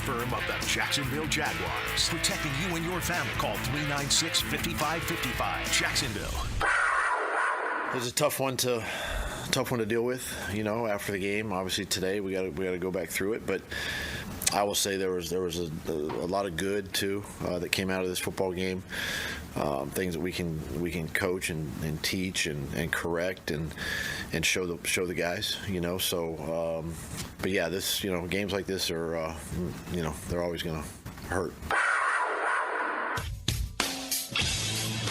firm of the Jacksonville Jaguars. Protecting you and your family. Call 396-5555. Jacksonville. It was a tough one to deal with, after the game. Obviously today we got to go back through it, but I will say there was a lot of good too that came out of this football game. Things that we can coach and teach and correct and show the guys, So, but yeah, this games like this are they're always going to hurt.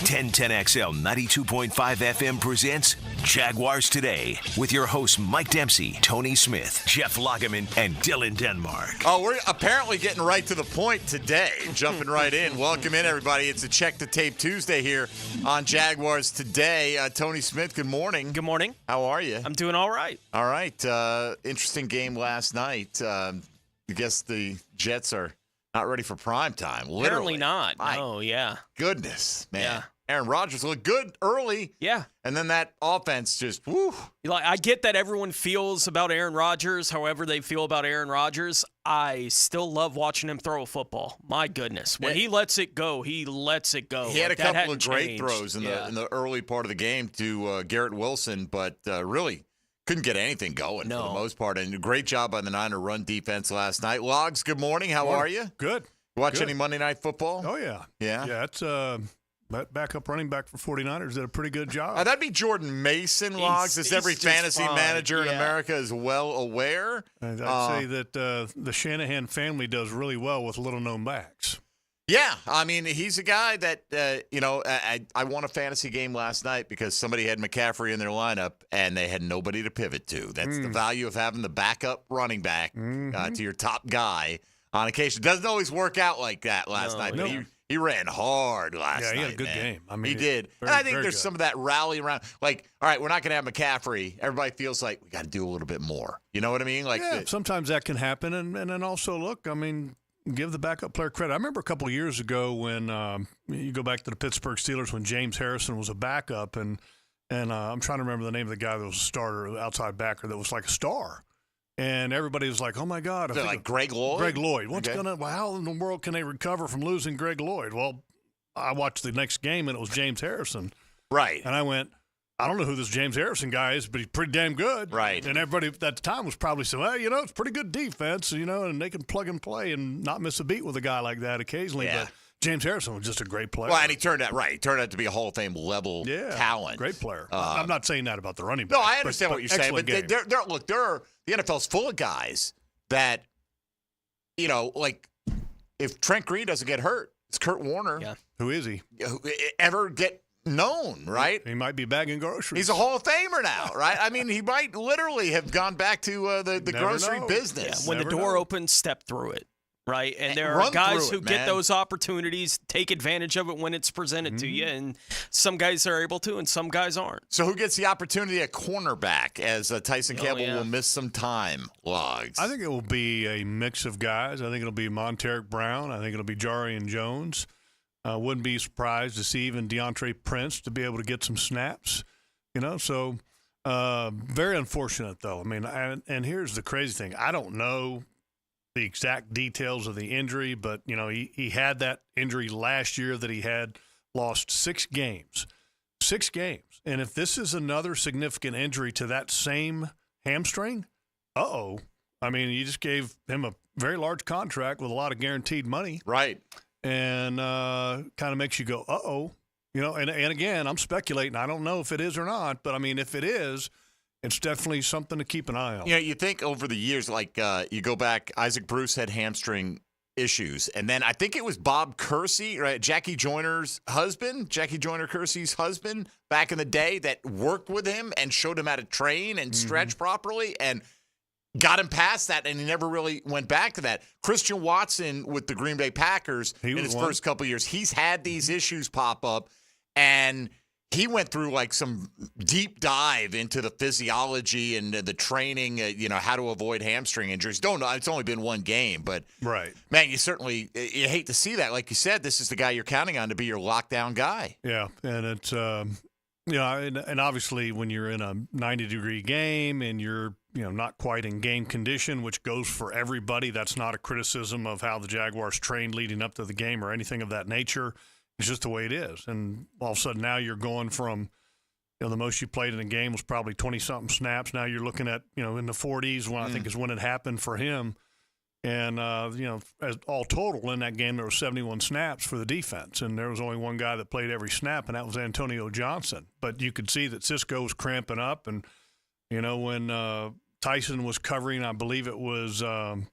1010XL 92.5 FM presents Jaguars Today with your hosts Mike Dempsey, Tony Smith, Jeff Lageman, and Dylan Denmark. Oh, we're apparently getting right to the point today. Jumping right in. Welcome in, everybody. It's a Check the Tape Tuesday here on Jaguars Today. Tony Smith, good morning. Good morning. How are you? I'm doing all right. All right. Interesting game last night. I guess the Jets are not ready for prime time. Literally. Apparently not. My yeah. Goodness, man. Yeah. Aaron Rodgers looked good early. Yeah. And then that offense just, woo. I get that everyone feels about Aaron Rodgers however they feel about Aaron Rodgers. I still love watching him throw a football. My goodness. When he lets it go, he lets it go. He had a couple of great changed. throws in the early part of the game to Garrett Wilson, but really couldn't get anything going for the most part. And a great job by the Niner run defense last night. Logs, good morning. How are you? Good. Watch any Monday Night Football? Oh, yeah. Yeah? Yeah, it's that backup running back for 49ers did a pretty good job. That'd be Jordan Mason, Logs, as every fantasy manager in America is well aware. I'd say that the Shanahan family does really well with little-known backs. Yeah, I mean, he's a guy that, I won a fantasy game last night because somebody had McCaffrey in their lineup and they had nobody to pivot to. That's the value of having the backup running back to your top guy on occasion. Doesn't always work out like that last night, but he ran hard last night. Yeah, he had a good game. I mean, he did. And I think there's some of that rally around. Like, all right, we're not going to have McCaffrey. Everybody feels like we got to do a little bit more. You know what I mean? Like, sometimes that can happen. And then also, look, I mean, give the backup player credit. I remember a couple of years ago when you go back to the Pittsburgh Steelers when James Harrison was a backup. And I'm trying to remember the name of the guy that was a starter, outside backer, that was like a star. And everybody was like, "Oh my God!" Like Greg Lloyd. Greg Lloyd. How in the world can they recover from losing Greg Lloyd? Well, I watched the next game and it was James Harrison. Right. And I went, I don't know who this James Harrison guy is, but he's pretty damn good. Right. And everybody at the time was probably saying, well, it's pretty good defense, and they can plug and play and not miss a beat with a guy like that occasionally. Yeah. But James Harrison was just a great player. Well, and he turned out right. He turned out to be a Hall of Fame level talent. Great player. I'm not saying that about the running back. No, I understand what you're saying, but the NFL's full of guys that, like if Trent Green doesn't get hurt, it's Kurt Warner. Yeah. Who is he? Ever get known, right? He might be bagging groceries. He's a Hall of Famer now, right? I mean, he might literally have gone back to the grocery business. Yeah, when the door opens, step through it. Right, and there are guys who get those opportunities, take advantage of it when it's presented to you, and some guys are able to, and some guys aren't. So who gets the opportunity at cornerback as Tyson Campbell will miss some time, Logs? I think it will be a mix of guys. I think it'll be Monteric Brown. I think it'll be Jarian Jones. Wouldn't be surprised to see even DeAndre Prince to be able to get some snaps. So very unfortunate, though. I mean, and here's the crazy thing. I don't know the exact details of the injury, but he had that injury last year that he had lost 6 games. 6 games. And if this is another significant injury to that same hamstring, I mean, you just gave him a very large contract with a lot of guaranteed money. Right. And kind of makes you go, and again, I'm speculating. I don't know if it is or not, but I mean, if it is, it's definitely something to keep an eye on. You think over the years, like you go back, Isaac Bruce had hamstring issues. And then I think it was Bob Kersey, right? Jackie Joyner Kersey's husband back in the day that worked with him and showed him how to train and stretch properly and got him past that, and he never really went back to that. Christian Watson with the Green Bay Packers in his first couple of years, he's had these issues pop up, and he went through like some deep dive into the physiology and the training, how to avoid hamstring injuries. Don't know. It's only been one game, but right, man, you hate to see that. Like you said, this is the guy you're counting on to be your lockdown guy. Yeah, and it's Yeah, and obviously when you're in a 90-degree game and you're not quite in game condition, which goes for everybody, that's not a criticism of how the Jaguars trained leading up to the game or anything of that nature. It's just the way it is. And all of a sudden now you're going from the most you played in a game was probably 20-something snaps. Now you're looking at in the 40s, when I think is when it happened for him. And, as all total in that game, there were 71 snaps for the defense. And there was only one guy that played every snap, and that was Antonio Johnson. But you could see that Cisco was cramping up. And, when Tyson was covering, I believe it was I'm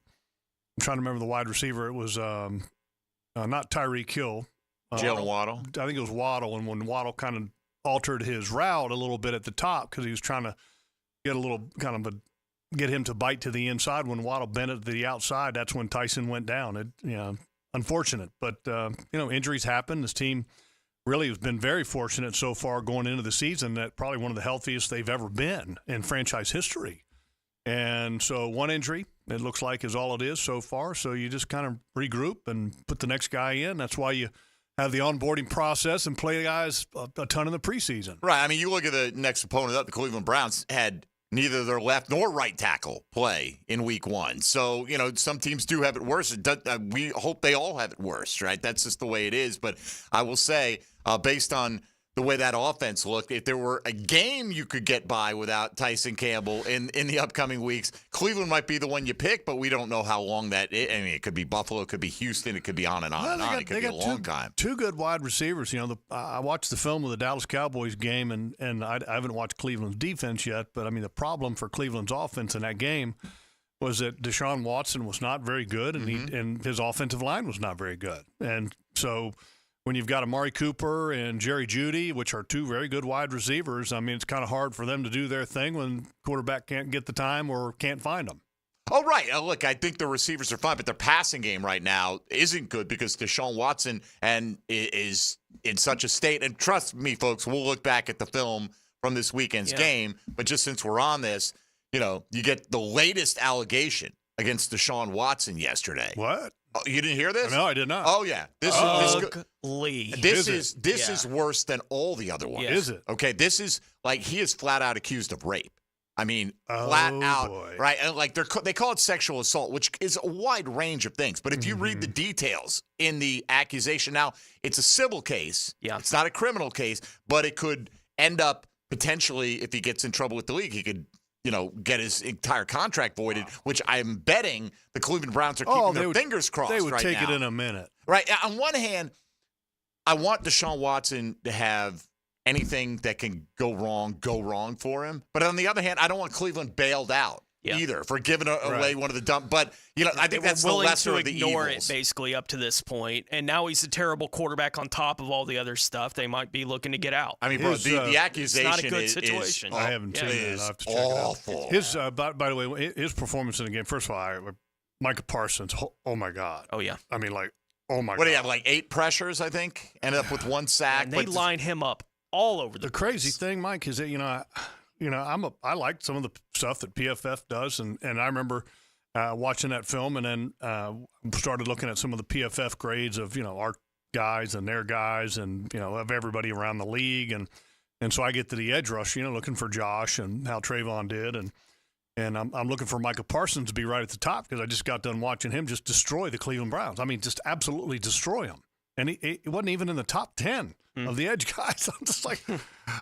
trying to remember the wide receiver. It was not Tyreek Hill. Jalen Waddle. I think it was Waddle. And when Waddle kind of altered his route a little bit at the top because he was trying to get a little kind of get him to bite to the inside. When Waddle bent it to the outside, that's when Tyson went down. Unfortunate. But, injuries happen. This team really has been very fortunate so far going into the season, that probably one of the healthiest they've ever been in franchise history. And so one injury, it looks like, is all it is so far. So you just kind of regroup and put the next guy in. That's why you have the onboarding process and play guys a ton in the preseason. Right. I mean, you look at the next opponent up, the Cleveland Browns had neither their left nor right tackle play in week 1. So, some teams do have it worse. We hope they all have it worse, right? That's just the way it is. But I will say, based on the way that offense looked, if there were a game you could get by without Tyson Campbell in the upcoming weeks, Cleveland might be the one you pick, but we don't know how long that is. I mean, it could be Buffalo, it could be Houston, it could be on and on and on. It could be a long time. Two good wide receivers. I watched the film of the Dallas Cowboys game, and I haven't watched Cleveland's defense yet, but, I mean, the problem for Cleveland's offense in that game was that Deshaun Watson was not very good, and and his offensive line was not very good. And so when you've got Amari Cooper and Jerry Jeudy, which are two very good wide receivers, I mean, it's kind of hard for them to do their thing when quarterback can't get the time or can't find them. Oh, right. Look, I think the receivers are fine, but their passing game right now isn't good because Deshaun Watson is in such a state. And trust me, folks, we'll look back at the film from this weekend's game. But just since we're on this, you get the latest allegation against Deshaun Watson yesterday. What? Oh, you didn't hear this? No, I did not. Oh, yeah. This is worse than all the other ones. Yeah. Is it? Okay, this is like he is flat out accused of rape. I mean, flat out, boy. right? And like they call it sexual assault, which is a wide range of things. But if you read the details in the accusation, now it's a civil case. Yeah. It's not a criminal case, but it could end up potentially, if he gets in trouble with the league, he could get his entire contract voided, which I'm betting the Cleveland Browns are keeping their fingers crossed right now. They would take it in a minute. Right. On one hand, I want Deshaun Watson to have anything that can go wrong for him. But on the other hand, I don't want Cleveland bailed out either for giving away one of the dumb. But, I think that's the lesser of the evils. Ignore it basically up to this point, and now he's a terrible quarterback on top of all the other stuff. They might be looking to get out. I mean, bro, the accusation it's not a good situation. I haven't seen that. I have to check awful. It out. By the way, his performance in the game, first of all, Micah Parsons, oh, my God. Oh, yeah. I mean, oh, my God. What do you have, 8 pressures, I think? Ended up with 1 sack. And they line him up all over the crazy thing, Mike, is that, I like some of the stuff that PFF does, and I remember watching that film and then started looking at some of the PFF grades of, our guys and their guys and, of everybody around the league. And so I get to the edge rush, looking for Josh and how Trayvon did. And I'm looking for Micah Parsons to be right at the top because I just got done watching him just destroy the Cleveland Browns. I mean, just absolutely destroy them. And he wasn't even in the top 10 of the edge guys. I'm just like,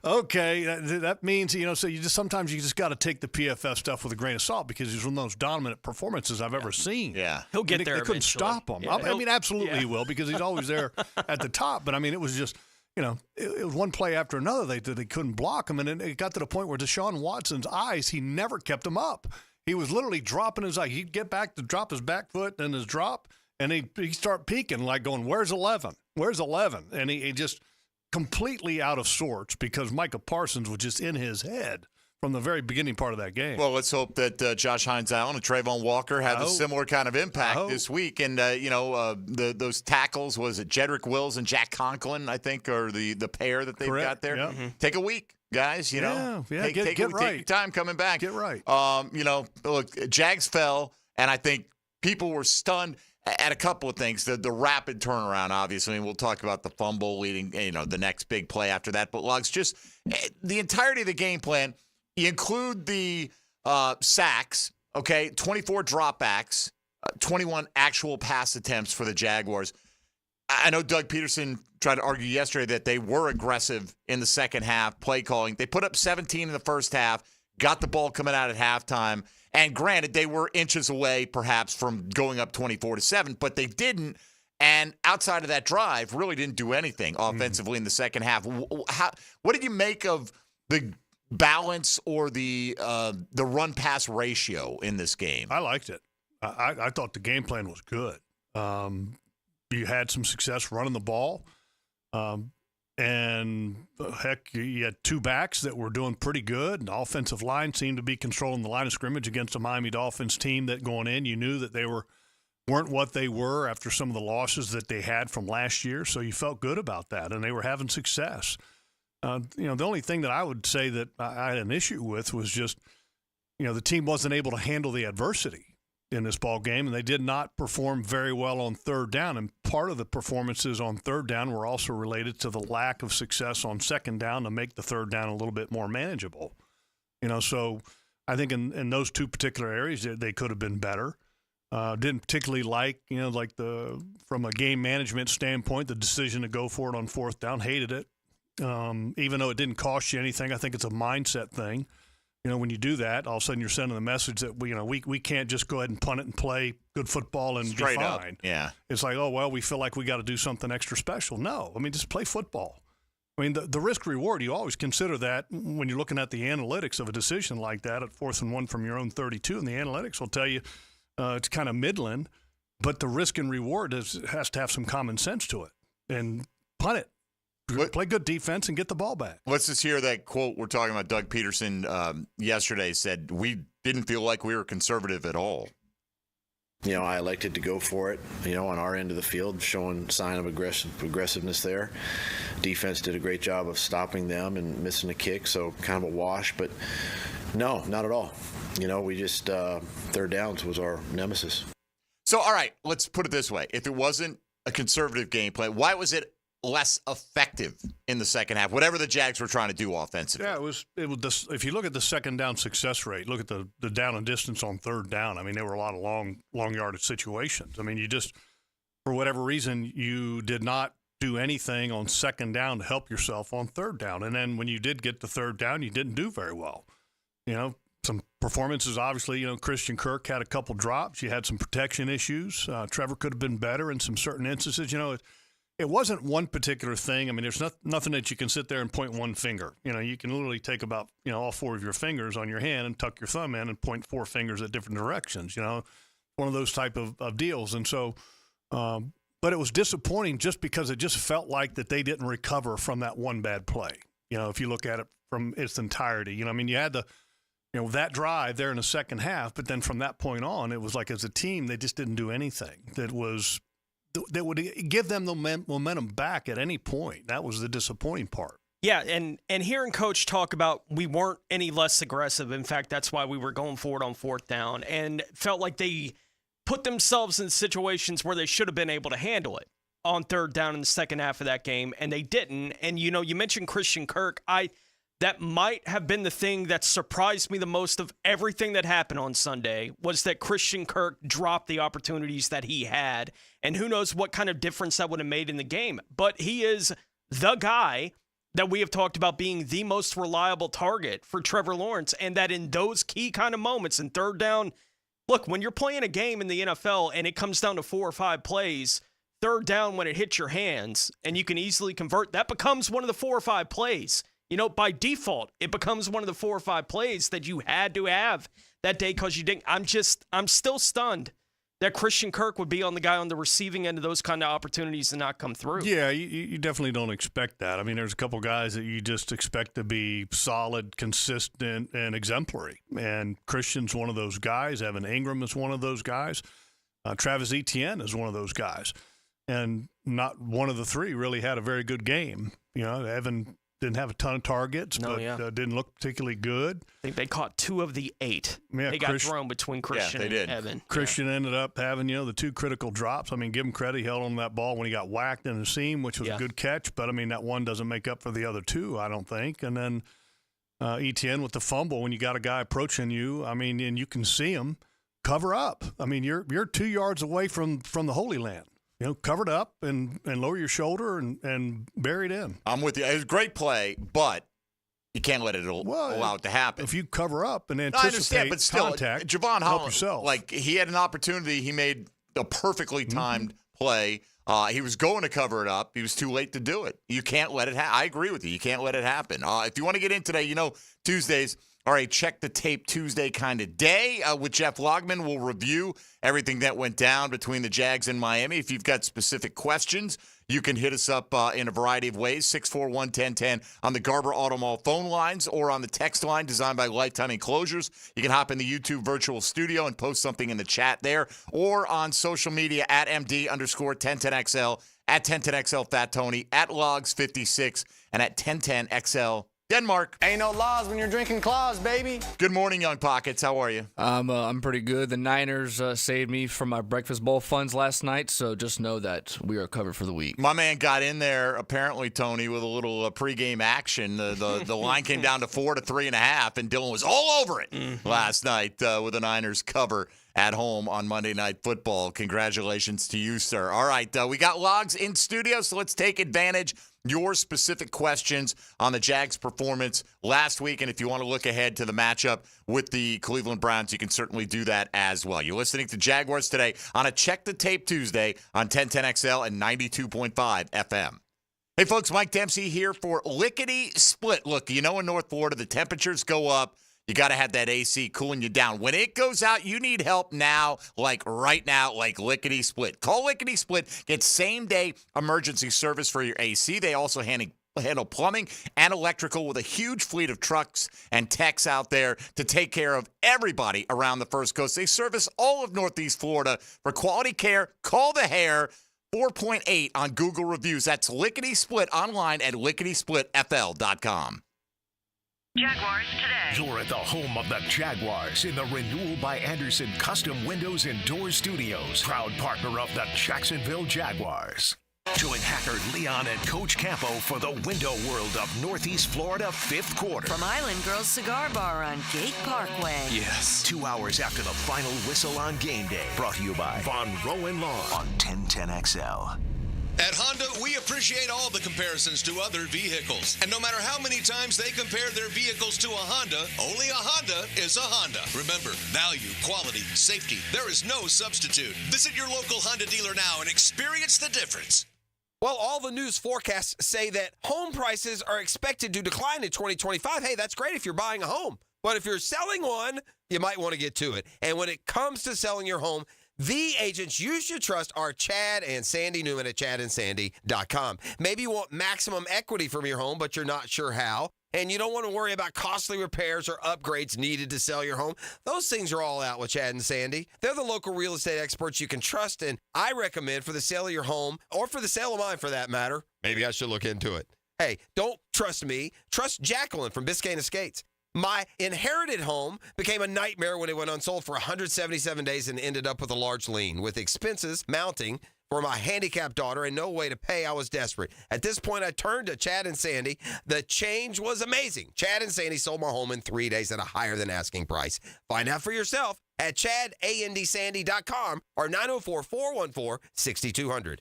okay, that means, so sometimes you just got to take the PFF stuff with a grain of salt because he's one of the most dominant performances I've ever seen. Yeah. He'll get there They couldn't stop him. Yeah, I mean, absolutely he will because he's always there at the top. But, I mean, it was just, it was one play after another. They couldn't block him. And it got to the point where Deshaun Watson's eyes, he never kept him up. He was literally dropping his eye. He'd get back to drop his back foot and his drop. And he'd start peeking, like going, where's 11? Where's 11? And he just completely out of sorts because Micah Parsons was just in his head from the very beginning part of that game. Well, let's hope that Josh Hines-Allen and Trayvon Walker have a similar kind of impact this week. And, those tackles, was it Jedrick Wills and Jack Conklin, I think, are the pair that they've got there? Yep. Take a week, guys, get take your time coming back. Get right. Look, Jags fell, and I think people were stunned. at a couple of things. The rapid turnaround, obviously, and we'll talk about the fumble leading, the next big play after that. But, Lugs, just the entirety of the game plan, you include the sacks, okay, 24 dropbacks, 21 actual pass attempts for the Jaguars. I know Doug Peterson tried to argue yesterday that they were aggressive in the second half, play calling. They put up 17 in the first half, got the ball coming out at halftime. And granted, they were inches away perhaps from going up 24-7, but they didn't. And outside of that drive, really didn't do anything offensively in the second half. What did you make of the balance or the run-pass ratio in this game? I liked it. I thought the game plan was good. You had some success running the ball. And heck, you had two backs that were doing pretty good. And the offensive line seemed to be controlling the line of scrimmage against a Miami Dolphins team that going in, you knew that they weren't what they were after some of the losses that they had from last year. So you felt good about that, and they were having success. The only thing that I would say that I had an issue with was just, the team wasn't able to handle the adversity in this ball game, and they did not perform very well on third down. And part of the performances on third down were also related to the lack of success on second down to make the third down a little bit more manageable. So I think in those two particular areas they could have been better. Didn't particularly like, from a game management standpoint, the decision to go for it on fourth down. Hated it. Even though it didn't cost you anything, I think it's a mindset thing. When you do that, all of a sudden you're sending the message that we can't just go ahead and punt it and play good football and Straight be up. fine. Yeah. It's like, oh, well, we feel like we got to do something extra special. No, just play football. The risk reward, you always consider that when you're looking at the analytics of a decision like that at 4th and 1 from your own 32, and the analytics will tell you it's kind of midland, but the risk and reward has to have some common sense to it. And punt it. Play good defense and get the ball back. Let's just hear that quote we're talking about. Doug Peterson yesterday said, we didn't feel like we were conservative at all. I elected to go for it, on our end of the field, showing sign of aggressiveness there. Defense did a great job of stopping them and missing a kick, so kind of a wash. But no, not at all. We just third downs was our nemesis. So, all right, let's put it this way. If it wasn't a conservative game plan, why was it less effective in the second half, whatever the Jags were trying to do offensively? Yeah, it was if you look at the second down success rate, look at the down and distance on third down. There were a lot of long yardage situations. You just, for whatever reason, you did not do anything on second down to help yourself on third down. And then when you did get to third down, you didn't do very well. Some performances, obviously, Christian Kirk had a couple drops. You had some protection issues. Trevor could have been better in some certain instances. It wasn't one particular thing. There's nothing that you can sit there and point one finger. You can literally take about, all four of your fingers on your hand and tuck your thumb in and point four fingers at different directions, one of those type of deals. And so, but it was disappointing just because it just felt like that they didn't recover from that one bad play. If you look at it from its entirety, you had that drive there in the second half, but then from that point on, it was like as a team, they just didn't do anything that would give them the momentum back at any point. That was the disappointing part. Yeah, and hearing Coach talk about we weren't any less aggressive. In fact, that's why we were going for it on fourth down, and felt like they put themselves in situations where they should have been able to handle it on third down in the second half of that game, and they didn't. And, you mentioned Christian Kirk. That might have been the thing that surprised me the most of everything that happened on Sunday, was that Christian Kirk dropped the opportunities that he had. And who knows what kind of difference that would have made in the game. But he is the guy that we have talked about being the most reliable target for Trevor Lawrence, and that in those key kind of moments in third down, look, when you're playing a game in the NFL and it comes down to 4 or 5 plays, third down when it hits your hands and you can easily convert, that becomes one of the 4 or 5 plays. By default, it becomes one of the 4 or 5 plays that you had to have that day because you didn't. I'm still stunned that Christian Kirk would be on the receiving end of those kind of opportunities and not come through. Yeah, you definitely don't expect that. There's a couple guys that you just expect to be solid, consistent, and exemplary. And Christian's one of those guys. Evan Ingram is one of those guys. Travis Etienne is one of those guys. And not one of the three really had a very good game. Evan Didn't have a ton of targets, No, but yeah. Didn't look particularly good. I think they caught 2 of the 8. Yeah, they got thrown between Christian they did. and Evan. Christian ended up having, the 2 critical drops. I mean, give him credit. He held on that ball when he got whacked in the seam, which was a good catch. But, I mean, that one doesn't make up for the other 2, I don't think. And then Etienne with the fumble, when you got a guy approaching you, I mean, and you can see him, cover up. I mean, you're 2 yards away from the Holy Land. Covered up and lower your shoulder and bury it in. I'm with you. It was a great play, but you can't let it allow it to happen. If you cover up and I anticipate understand, but still, contact, Javon help Holland, yourself. he had an opportunity. He made a perfectly timed play. He was going to cover it up. He was too late to do it. You can't let it happen. I agree with you. You can't let it happen. If you want to get in today, Tuesdays are a Check the Tape Tuesday kind of day with Jeff Lageman. We'll review everything that went down between the Jags and Miami. If you've got specific questions, you can hit us up in a variety of ways, 641-1010 on the Garber Auto Mall phone lines or on the text line designed by Lifetime Enclosures. You can hop in the YouTube virtual studio and post something in the chat there, or on social media at MD_1010XL, at 1010XL Fat Tony, at Logs56, and at 1010XL Denmark. Ain't no laws when you're drinking claws, baby. Good morning, Young Pockets. How are you? I'm pretty good. The Niners saved me from my breakfast bowl funds last night, so just know that we are covered for the week. My man got in there, apparently, Tony, with a little pregame action. The line came down to 4 to 3.5, and Dylan was all over it last night with the Niners cover at home on Monday Night Football. Congratulations to you, sir. All right, we got Logs in studio, so let's take advantage. Your specific questions on the Jags' performance last week, and if you want to look ahead to the matchup with the Cleveland Browns, you can certainly do that as well. You're listening to Jaguars Today on a Check the Tape Tuesday on 1010XL and 92.5 FM. Hey, folks, Mike Dempsey here for Lickety Split. Look, in North Florida, the temperatures go up. You got to have that AC cooling you down. When it goes out, you need help now, like right now, like Lickety Split. Call Lickety Split. Get same-day emergency service for your AC. They also handle plumbing and electrical with a huge fleet of trucks and techs out there to take care of everybody around the First Coast. They service all of Northeast Florida. For quality care, call the hair. 4.8 on Google reviews. That's Lickety Split online at licketysplitfl.com. Jaguars Today. You're at the home of the Jaguars in the Renewal by Anderson Custom Windows and Doors Studios. Proud partner of the Jacksonville Jaguars. Join hacker Leon and Coach Campo for the window world of Northeast Florida 5th quarter. From Island Girls Cigar Bar on Gate Parkway. Yes. 2 hours after the final whistle on game day. Brought to you by Von Rowan Lawn on 1010XL. At Honda, we appreciate all the comparisons to other vehicles. And no matter how many times they compare their vehicles to a Honda, only a Honda is a Honda. Remember, value, quality, safety, there is no substitute. Visit your local Honda dealer now and experience the difference. Well, all the news forecasts say that home prices are expected to decline in 2025. Hey, that's great if you're buying a home. But if you're selling one, you might want to get to it. And when it comes to selling your home, the agents you should trust are Chad and Sandy Newman at chadandsandy.com. Maybe you want maximum equity from your home, but you're not sure how. And you don't want to worry about costly repairs or upgrades needed to sell your home. Those things are all out with Chad and Sandy. They're the local real estate experts you can trust, and I recommend for the sale of your home, or for the sale of mine for that matter, maybe I should look into it. Hey, don't trust me. Trust Jacqueline from Biscayne Estates. My inherited home became a nightmare when it went unsold for 177 days and ended up with a large lien. With expenses mounting for my handicapped daughter and no way to pay, I was desperate. At this point, I turned to Chad and Sandy. The change was amazing. Chad and Sandy sold my home in 3 days at a higher than asking price. Find out for yourself at chadandsandy.com or 904-414-6200.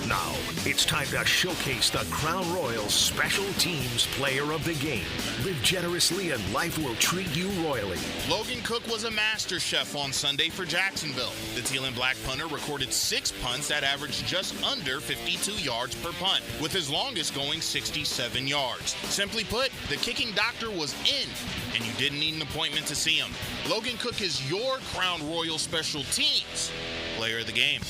Now, it's time to showcase the Crown Royal Special Teams Player of the Game. Live generously and life will treat you royally. Logan Cook was a master chef on Sunday for Jacksonville. The teal and black punter recorded 6 punts that averaged just under 52 yards per punt, with his longest going 67 yards. Simply put, the kicking doctor was in, and you didn't need an appointment to see him. Logan Cook is your Crown Royal Special Teams Player of the Game.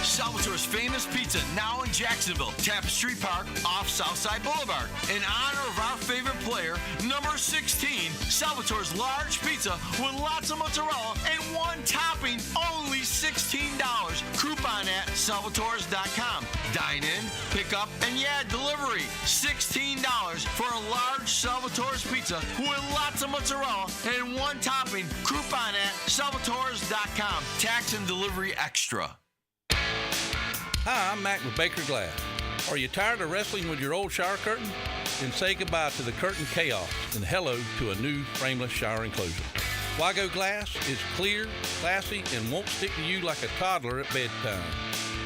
Salvatore's famous pizza now in Jacksonville, Tapestry Park off Southside Boulevard. In honor of our favorite player, number 16, Salvatore's large pizza with lots of mozzarella and one topping, only $16. Coupon at salvatores.com. Dine in, pick up, and delivery. for a large Salvatore's pizza with lots of mozzarella and one topping. Coupon at salvatores.com. Tax and delivery extra. Hi, I'm Mac with Baker Glass. Are you tired of wrestling with your old shower curtain? Then say goodbye to the curtain chaos and hello to a new frameless shower enclosure. Wago Glass is clear, classy, and won't stick to you like a toddler at bedtime.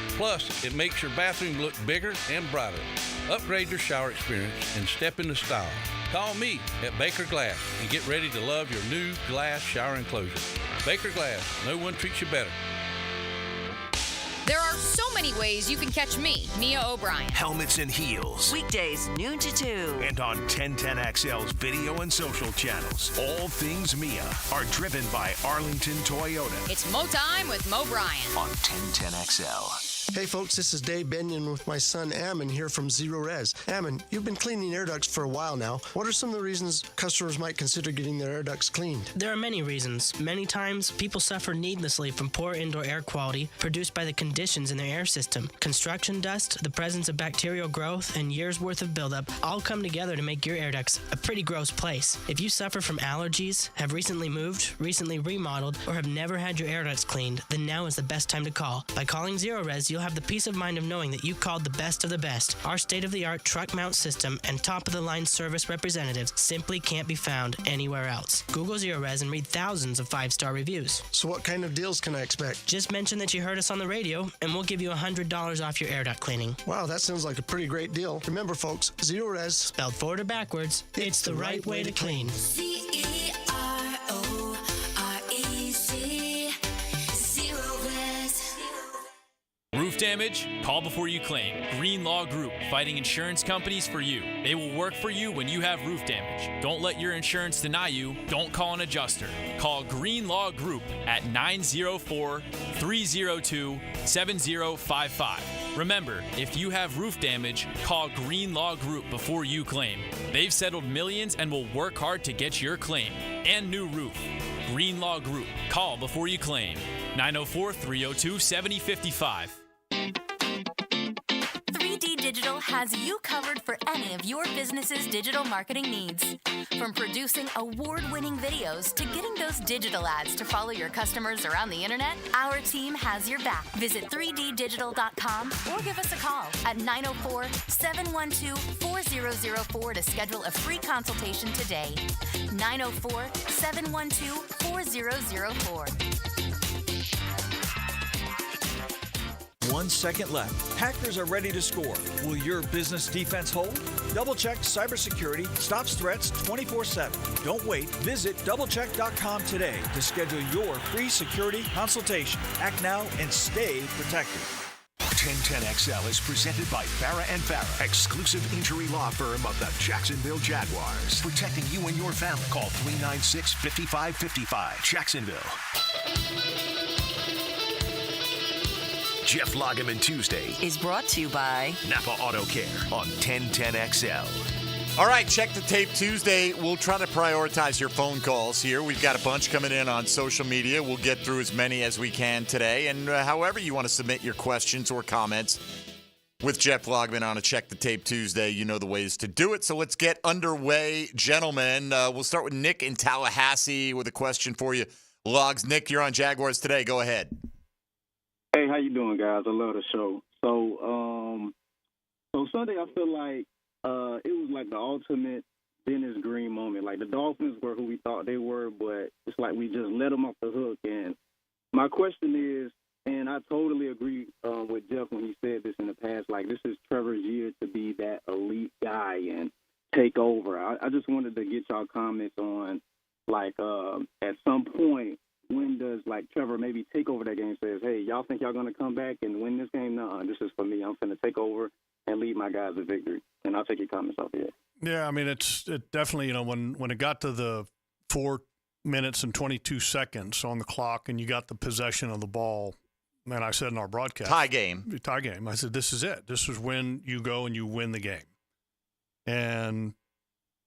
Plus, it makes your bathroom look bigger and brighter. Upgrade your shower experience and step into style. Call me at Baker Glass and get ready to love your new glass shower enclosure. Baker Glass, no one treats you better. There are so many ways you can catch me, Mia O'Brien. Helmets and Heels. Weekdays, noon to 2. And on 1010XL's video and social channels. All things Mia are driven by Arlington Toyota. It's Mo Time with Mo Bryan. On 1010XL. Hey folks, this is Dave Benyon with my son Ammon here from Zero Res. Ammon, you've been cleaning air ducts for a while now. What are some of the reasons customers might consider getting their air ducts cleaned? There are many reasons. Many times, people suffer needlessly from poor indoor air quality produced by the conditions in their air system. Construction dust, the presence of bacterial growth, and years' worth of buildup all come together to make your air ducts a pretty gross place. If you suffer from allergies, have recently moved, recently remodeled, or have never had your air ducts cleaned, then now is the best time to call. By calling Zero Res, you'll have the peace of mind of knowing that you called the best of the best. Our state-of-the-art truck mount system and top-of-the-line service representatives simply can't be found anywhere else. Google Zero Res and read thousands of 5-star reviews. So what kind of deals can I expect? Just mention that you heard us on the radio, and we'll give you $100 off your air duct cleaning. Wow, that sounds like a pretty great deal. Remember, folks, Zero Res, spelled forward or backwards, it's the right way to clean. Roof damage? Call before you claim. Green Law Group, fighting insurance companies for you. They will work for you when you have roof damage. Don't let your insurance deny you. Don't call an adjuster. Call Green Law Group at 904-302-7055. Remember, if you have roof damage, call Green Law Group before you claim. They've settled millions and will work hard to get your claim and new roof. Green Law Group. Call before you claim. 904-302-7055. 3D Digital has you covered for any of your business's digital marketing needs. From producing award-winning videos to getting those digital ads to follow your customers around the internet, our team has your back. Visit 3ddigital.com or give us a call at 904-712-4004 to schedule a free consultation today. 904-712-4004. 1 second left. Hackers are ready to score. Will your business defense hold? Double-check cybersecurity stops threats 24/7. Don't wait. Visit doublecheck.com today to schedule your free security consultation. Act now and stay protected. 1010XL is presented by Farah & Farah, exclusive injury law firm of the Jacksonville Jaguars. Protecting you and your family. Call 396-5555. Jacksonville. Jeff Lageman Tuesday is brought to you by Napa Auto Care on 1010XL. All right, check the tape Tuesday. We'll try to prioritize your phone calls here. We've got a bunch coming in on social media. We'll get through as many as we can today. And however you want to submit your questions or comments with Jeff Lageman on a Check the Tape Tuesday, you know the ways to do it. So let's get underway, gentlemen. We'll start with Nick in Tallahassee with a question for you. Logs, Nick, you're on Jaguars Today. Go ahead. Hey, how you doing, guys? I love the show. So Sunday, I feel like it was like the ultimate Dennis Green moment. Like the Dolphins were who we thought they were, but it's like we just let them off the hook. And my question is, and I totally agree with Jeff when he said this in the past, like this is Trevor's year to be that elite guy and take over. I just wanted to get y'all comments on, like, at some point, when does, like, Trevor maybe take over that game and says, hey, y'all think y'all going to come back and win this game? No, this is for me. I'm going to take over and lead my guys to victory. And I'll take your comments off here. Yeah, I mean, it definitely, when it got to the 4 minutes and 22 seconds on the clock and you got the possession of the ball, man, I said in our broadcast. Tie game. I said, this is it. This is when you go and you win the game. And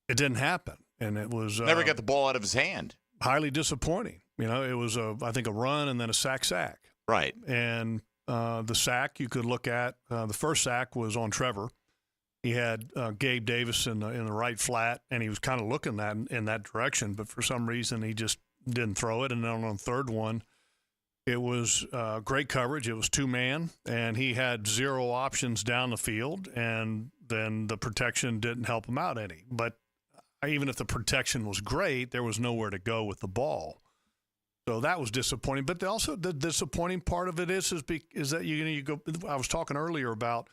it didn't happen. And it was never got the ball out of his hand. Highly disappointing. It was, I think, a run and then a sack. Right. And the sack, you could look at, the first sack was on Trevor. He had Gabe Davis in the right flat, and he was kind of looking in that direction, but for some reason he just didn't throw it. And then on the third one, it was great coverage. It was two-man, and he had zero options down the field, and then the protection didn't help him out any. But even if the protection was great, there was nowhere to go with the ball. So that was disappointing. But also the disappointing part of it is that you go. I was talking earlier about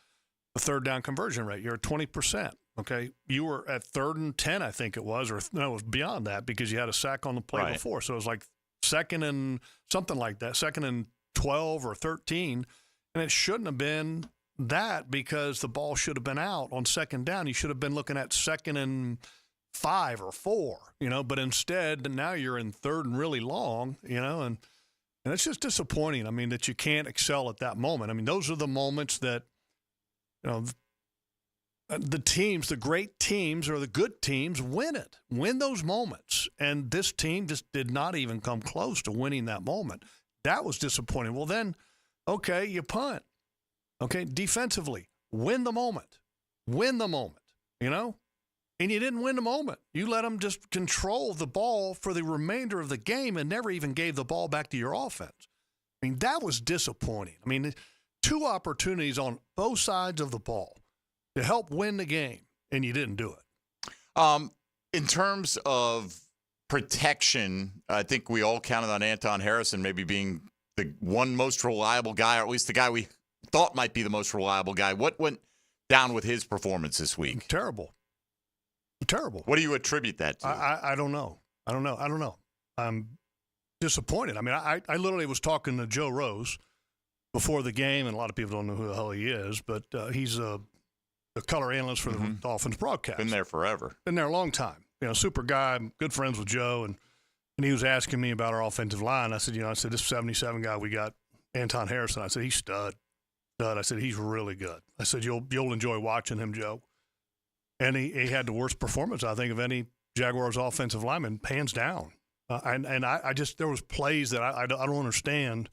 the third down conversion rate. You're at 20%. Okay, you were at 3rd and 10, I think it was, or no, it was beyond that because you had a sack on the play before. So it was like 2nd and something like that, 2nd and 12 or 13, and it shouldn't have been that because the ball should have been out on 2nd down. You should have been looking at 2nd and 5 or 4, but instead now you're in 3rd and really long, and it's just disappointing. I mean, that you can't excel at that moment. I mean, those are the moments that, the teams, the great teams or the good teams win those moments. And this team just did not even come close to winning that moment. That was disappointing. Well, then, okay, you punt. Okay, defensively, win the moment, and you didn't win the moment. You let them just control the ball for the remainder of the game and never even gave the ball back to your offense. I mean, that was disappointing. I mean, 2 opportunities on both sides of the ball to help win the game, and you didn't do it. In terms of protection, I think we all counted on Anton Harrison maybe being the one most reliable guy, or at least the guy we thought might be the most reliable guy. What went down with his performance this week? Terrible. What do you attribute that to? I don't know. I'm disappointed. I mean, I literally was talking to Joe Rose before the game, and a lot of people don't know who the hell he is, but he's the color analyst for the Dolphins broadcast. Been there forever. Been there a long time. Super guy. I'm good friends with Joe, and he was asking me about our offensive line. I said, this 77 guy we got, Anton Harrison. I said, he's stud. I said, he's really good. I said, you'll enjoy watching him, Joe. And he had the worst performance, I think, of any Jaguars offensive lineman, hands down. And I just, there was plays that I don't understand,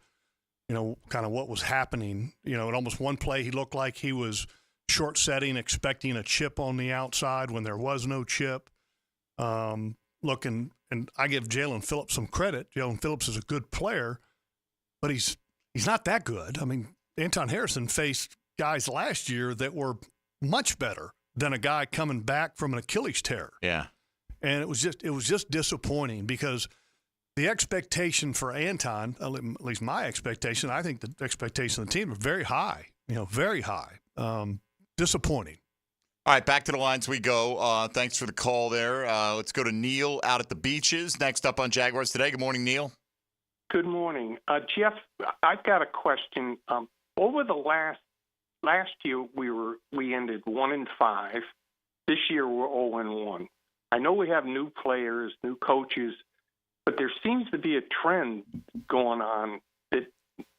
kind of what was happening. In almost one play, he looked like he was short setting, expecting a chip on the outside when there was no chip. And I give Jalen Phillips some credit. Jalen Phillips is a good player, but he's not that good. I mean, Anton Harrison faced guys last year that were much better than a guy coming back from an Achilles tear. Yeah. And it was just disappointing because the expectation for Anton, at least my expectation, I think the expectation of the team are very high, very high. Disappointing. All right, back to the lines we go. Thanks for the call there. Let's go to Neil out at the beaches. Next up on Jaguars Today. Good morning, Neil. Good morning. Jeff, I've got a question. Over the last year, we ended 1-5. This year, we're 0-1. I know we have new players, new coaches, but there seems to be a trend going on that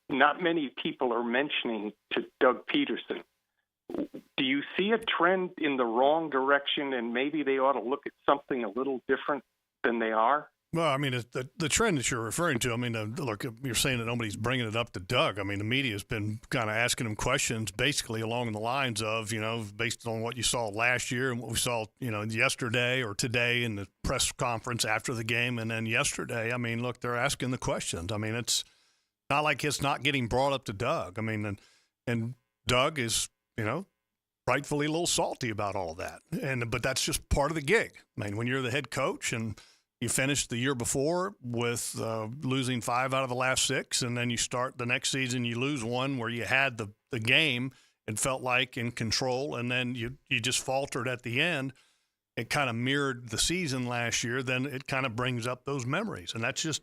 not many people are mentioning to Doug Peterson. Do you see a trend in the wrong direction, and maybe they ought to look at something a little different than they are? Well, I mean, the trend that you're referring to, I mean, look, you're saying that nobody's bringing it up to Doug. I mean, the media's been kind of asking him questions basically along the lines of, based on what you saw last year and what we saw, yesterday or today in the press conference after the game and then yesterday. I mean, look, they're asking the questions. I mean, it's not like it's not getting brought up to Doug. I mean, and Doug is, rightfully a little salty about all of that. But that's just part of the gig. I mean, when you're the head coach and you finished the year before with losing 5 out of the last 6, and then you start the next season, you lose one where you had the game and felt like in control, and then you just faltered at the end. It kind of mirrored the season last year. Then it kind of brings up those memories, and that's just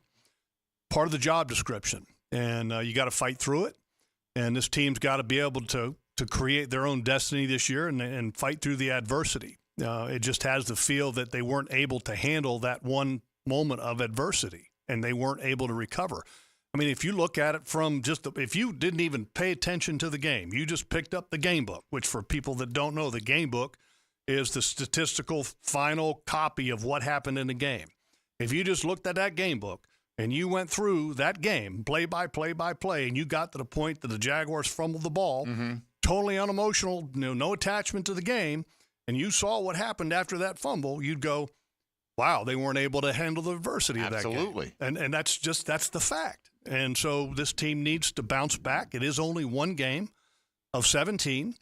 part of the job description. And you got to fight through it, and this team's got to be able to create their own destiny this year and fight through the adversity. It just has the feel that they weren't able to handle that one moment of adversity, and they weren't able to recover. I mean, if you look at it from if you didn't even pay attention to the game, you just picked up the game book, which for people that don't know, the game book is the statistical final copy of what happened in the game. If you just looked at that game book and you went through that game play by play by play, and you got to the point that the Jaguars fumbled the ball, totally unemotional, no attachment to the game, and you saw what happened after that fumble, you'd go, wow, they weren't able to handle the adversity of that game. Absolutely. And that's the fact. And so this team needs to bounce back. It is only one game of 17,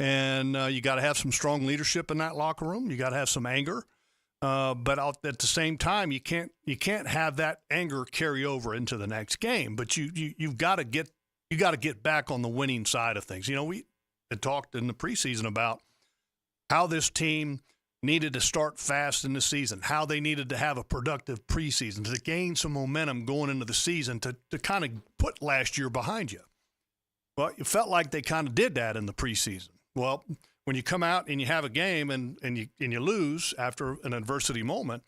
and you got to have some strong leadership in that locker room. You got to have some anger. But at the same time, you can't have that anger carry over into the next game. But you've got to get back on the winning side of things. We had talked in the preseason about how this team needed to start fast in the season, how they needed to have a productive preseason to gain some momentum going into the season to kind of put last year behind you. Well, it felt like they kind of did that in the preseason. Well, when you come out and you have a game and you lose after an adversity moment,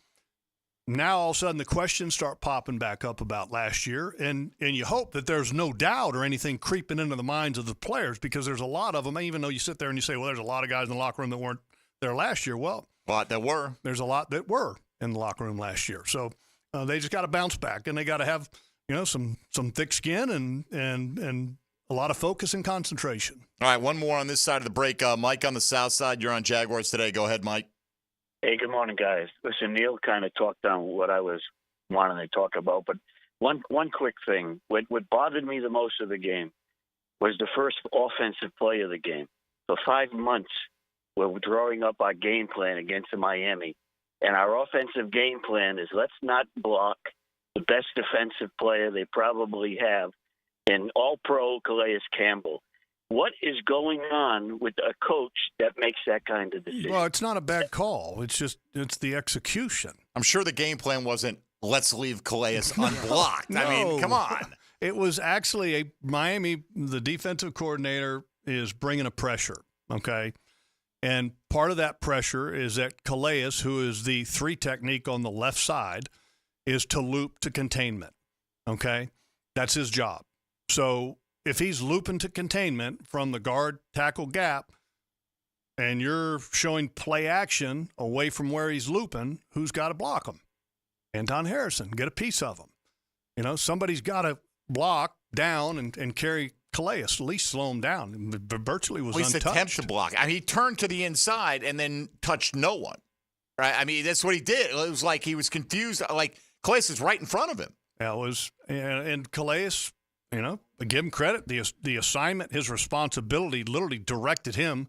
now all of a sudden the questions start popping back up about last year, and you hope that there's no doubt or anything creeping into the minds of the players, because there's a lot of them, even though you sit there and you say, well, there's a lot of guys in the locker room that weren't there last year. Well, there's a lot that were in the locker room last year. So they just got to bounce back, and they got to have some thick skin and a lot of focus and concentration. All right, one more on this side of the break. Mike on the south side, you're on Jaguars Today. Go ahead, Mike. Hey, good morning, guys. Listen, Neil kind of talked on what I was wanting to talk about, but one quick thing. What bothered me the most of the game was the first offensive play of the game. For 5 months, we're drawing up our game plan against Miami, and our offensive game plan is let's not block the best defensive player they probably have in All-Pro Calais Campbell. What is going on with a coach that makes that kind of decision? Well, it's not a bad call. It's the execution. I'm sure the game plan wasn't let's leave Calais unblocked. No. I mean, come on. It was actually Miami, the defensive coordinator is bringing a pressure, okay? And part of that pressure is that Calais, who is the 3 technique on the left side, is to loop to containment, okay? That's his job. So if he's looping to containment from the guard tackle gap and you're showing play action away from where he's looping, who's got to block him? Anton Harrison, get a piece of him. Somebody's got to block down and carry Calais, at least slow him down. Virtually was untouched. At least attempt to block. I mean, he turned to the inside and then touched no one. Right? I mean, that's what he did. It was like he was confused. Like Calais is right in front of him. Yeah, it was, and Calais, give him credit. The assignment, his responsibility, literally directed him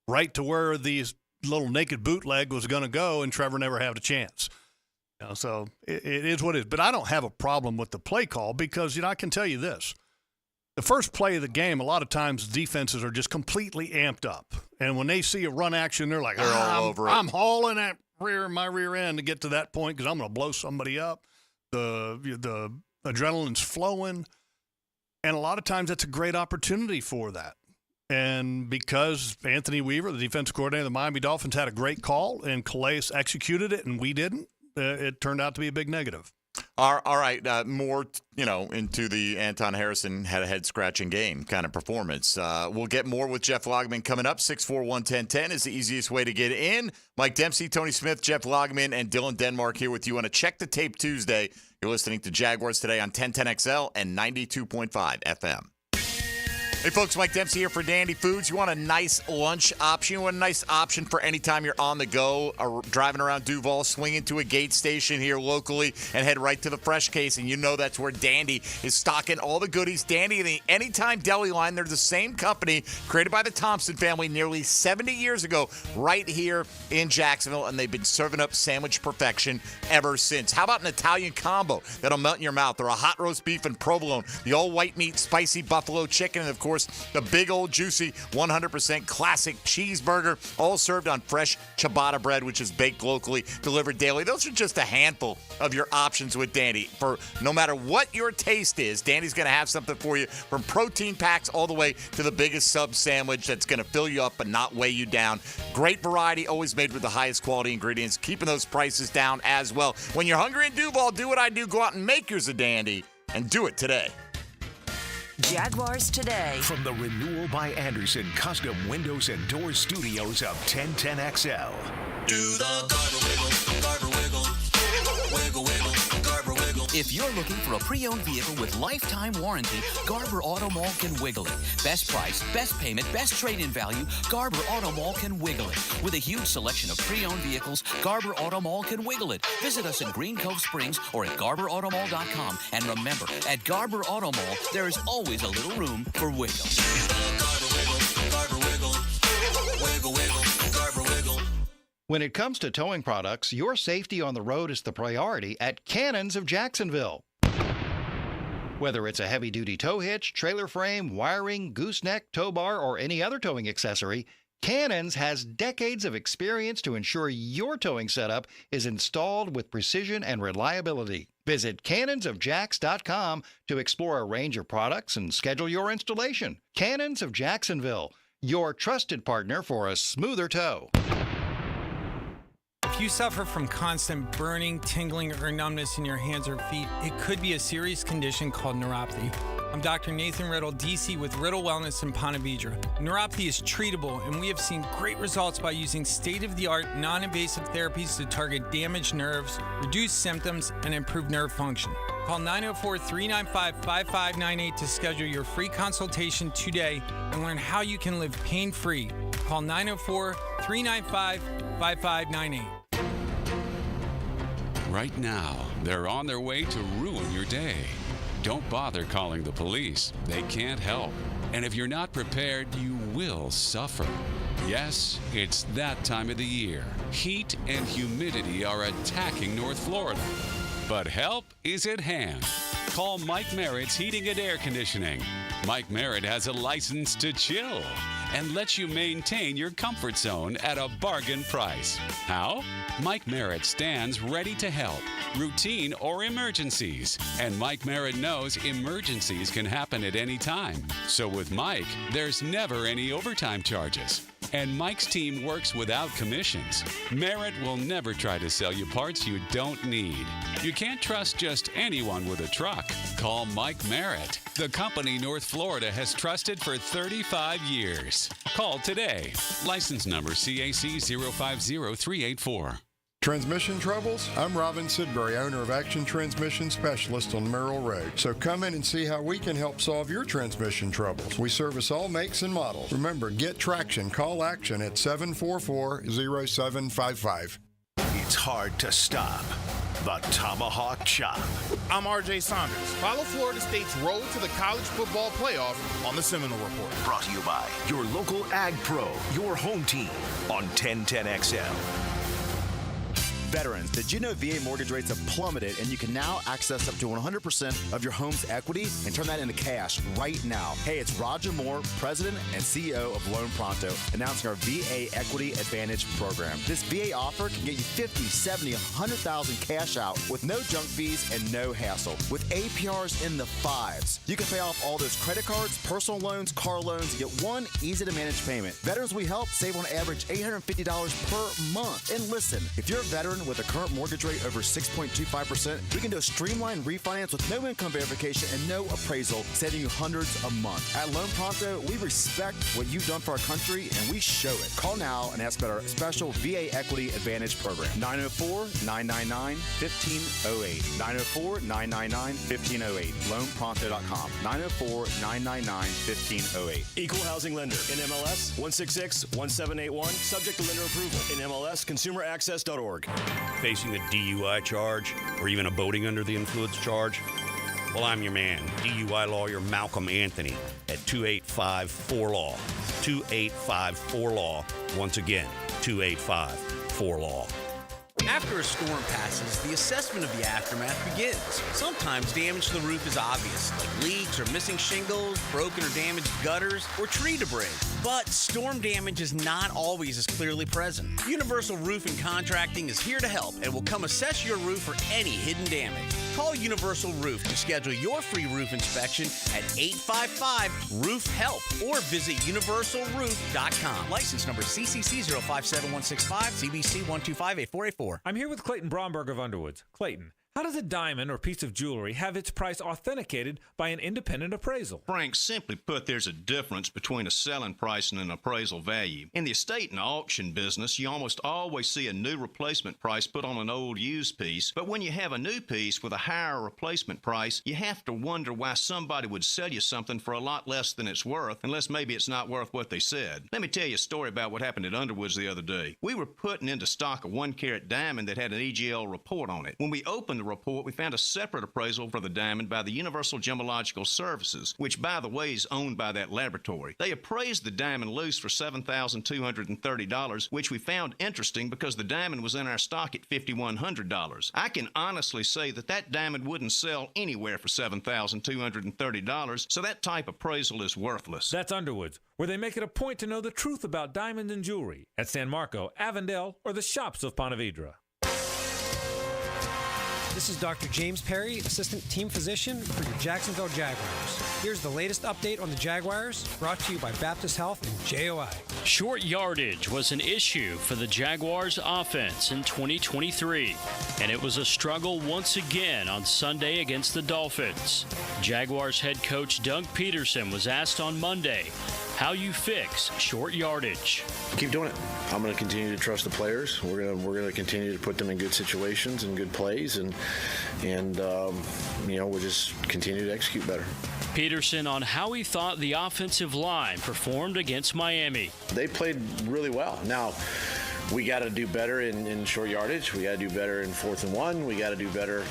right to where the little naked bootleg was going to go, and Trevor never had a chance. So it is what it is. But I don't have a problem with the play call because, I can tell you this. The first play of the game, a lot of times defenses are just completely amped up. And when they see a run action, they're like, all over it. I'm hauling at my rear end to get to that point because I'm going to blow somebody up. The adrenaline's flowing. And a lot of times that's a great opportunity for that. And because Anthony Weaver, the defensive coordinator of the Miami Dolphins, had a great call and Calais executed it and we didn't, it turned out to be a big negative. All right, more, into the Anton Harrison had a head-scratching game kind of performance. We'll get more with Jeff Lageman coming up. 641-1010 is the easiest way to get in. Mike Dempsey, Tony Smith, Jeff Lageman, and Dylan Denmark here with you on a Check the Tape Tuesday. You're listening to Jaguars Today on 1010XL and 92.5 FM. Hey, folks, Mike Dempsey here for Dandy Foods. You want a nice lunch option? You want a nice option for anytime you're on the go, or driving around Duval, swing into a gate station here locally, and head right to the Fresh Case. And that's where Dandy is stocking all the goodies. Dandy and the Anytime Deli line, they're the same company created by the Thompson family nearly 70 years ago right here in Jacksonville, and they've been serving up sandwich perfection ever since. How about an Italian combo that'll melt in your mouth, or a hot roast beef and provolone, the all-white meat, spicy buffalo chicken, and, of course, the big old juicy 100% classic cheeseburger, all served on fresh ciabatta bread, which is baked locally, delivered daily. Those are just a handful of your options with Dandy. For no matter what your taste is, Dandy's going to have something for you, from protein packs all the way to the biggest sub sandwich that's going to fill you up but not weigh you down. Great variety, always made with the highest quality ingredients, keeping those prices down as well. When you're hungry in Duval, do what I do. Go out and make yours a Dandy, and do it today. Jaguars Today. From the Renewal by Anderson Custom Windows and Doors Studios of 1010XL. Do the garber wiggle, wiggle, wiggle, wiggle, garber wiggle. If you're looking for a pre-owned vehicle with lifetime warranty, Garber Auto Mall can wiggle it. Best price, best payment, best trade-in value, Garber Auto Mall can wiggle it. With a huge selection of pre-owned vehicles, Garber Auto Mall can wiggle it. Visit us in Green Cove Springs or at GarberAutomall.com. And remember, at Garber Auto Mall, there is always a little room for wiggle. When it comes to towing products, your safety on the road is the priority at Cannons of Jacksonville. Whether it's a heavy-duty tow hitch, trailer frame, wiring, gooseneck, tow bar, or any other towing accessory, Cannons has decades of experience to ensure your towing setup is installed with precision and reliability. Visit cannonsofjacks.com to explore a range of products and schedule your installation. Cannons of Jacksonville, your trusted partner for a smoother tow. If you suffer from constant burning, tingling, or numbness in your hands or feet, it could be a serious condition called neuropathy. I'm Dr. Nathan Riddle, DC with Riddle Wellness in Ponte Vedra. Neuropathy is treatable, and we have seen great results by using state-of-the-art, non-invasive therapies to target damaged nerves, reduce symptoms, and improve nerve function. Call 904-395-5598 to schedule your free consultation today and learn how you can live pain-free. Call 904-395-5598. Right now, they're on their way to ruin your day. Don't bother calling the police. They can't help. And if you're not prepared, you will suffer. Yes, it's that time of the year. Heat and humidity are attacking North Florida. But help is at hand. Call Mike Merritt's Heating and Air Conditioning. Mike Merritt has a license to chill and lets you maintain your comfort zone at a bargain price. How? Mike Merritt stands ready to help, routine or emergencies. And Mike Merritt knows emergencies can happen at any time. So with Mike, there's never any overtime charges. And Mike's team works without commissions. Merritt will never try to sell you parts you don't need. You can't trust just anyone with a truck. Call Mike Merritt, the company North Florida has trusted for 35 years. Call today. License number CAC 050384. Transmission troubles? I'm Robin Sidbury, owner of Action Transmission Specialist on Merrill Road. So come in and see how we can help solve your transmission troubles. We service all makes and models. Remember, get traction. Call Action at 744-0755. It's hard to stop the Tomahawk Chop. I'm RJ Saunders. Follow Florida State's road to the college football playoff on the Seminole Report. Brought to you by your local Ag Pro, your home team on 1010XL. Veterans, did you know VA mortgage rates have plummeted and you can now access up to 100% of your home's equity and turn that into cash right now? Hey, it's Roger Moore, President and CEO of Loan Pronto, announcing our VA Equity Advantage program. This VA offer can get you $50,000, $70,000, $100,000 cash out with no junk fees and no hassle. With APRs in the 5s, you can pay off all those credit cards, personal loans, car loans, and get one easy-to-manage payment. Veterans we help save on average $850 per month. And listen, if you're a veteran with a current mortgage rate over 6.25%, we can do a streamlined refinance with no income verification and no appraisal, saving you hundreds a month. At Loan Pronto, we respect what you've done for our country, and we show it. Call now and ask about our special VA Equity Advantage program. 904-999-1508. 904-999-1508. LoanPronto.com. 904-999-1508. Equal housing lender. NMLS 166-1781. Subject to lender approval. NMLS ConsumerAccess.org. Facing a DUI charge or even a boating under the influence charge? Well, I'm your man, DUI lawyer Malcolm Anthony at 285-4LAW. 285-4LAW. Once again, 285-4LAW. After a storm passes, the assessment of the aftermath begins. Sometimes damage to the roof is obvious, like leaks or missing shingles, broken or damaged gutters, or tree debris. But storm damage is not always as clearly present. Universal Roofing Contracting is here to help and will come assess your roof for any hidden damage. Call Universal Roof to schedule your free roof inspection at 855-ROOF-HELP or visit universalroof.com. License number CCC 057165, CBC 1258484. I'm here with Clayton Bromberg of Underwoods. Clayton, How does a diamond or piece of jewelry have its price authenticated by an independent appraisal? Frank, simply put, there's a difference between a selling price and an appraisal value. In the estate and auction business, you almost always see a new replacement price put on an old used piece. But when you have a new piece with a higher replacement price, you have to wonder why somebody would sell you something for a lot less than it's worth, unless maybe it's not worth what they said. Let me tell you a story about what happened at Underwood's the other day. We were putting into stock a 1-carat diamond that had an EGL report on it. When we opened the report, we found a separate appraisal for the diamond by the Universal Gemological Services, which, by the way, is owned by that laboratory. They appraised the diamond loose for $7,230, which we found interesting because the diamond was in our stock at $5,100. I can honestly say that diamond wouldn't sell anywhere for $7,230, so that type of appraisal is worthless. That's Underwood's, where they make it a point to know the truth about diamonds and jewelry at San Marco, Avondale, or the shops of Ponte Vedra. This is Dr. James Perry, Assistant Team Physician for your Jacksonville Jaguars. Here's the latest update on the Jaguars, brought to you by Baptist Health and JOI. Short yardage was an issue for the Jaguars offense in 2023, and it was a struggle once again on Sunday against the Dolphins. Jaguars head coach Doug Peterson was asked on Monday how you fix short yardage. Keep doing it. I'm going to continue to trust the players. We're going to continue to put them in good situations and good plays, and we'll just continue to execute better. Peterson on how he thought the offensive line performed against Miami. They played really well. Now, we got to do better in short yardage. We got to do better in 4th and 1. We got to do better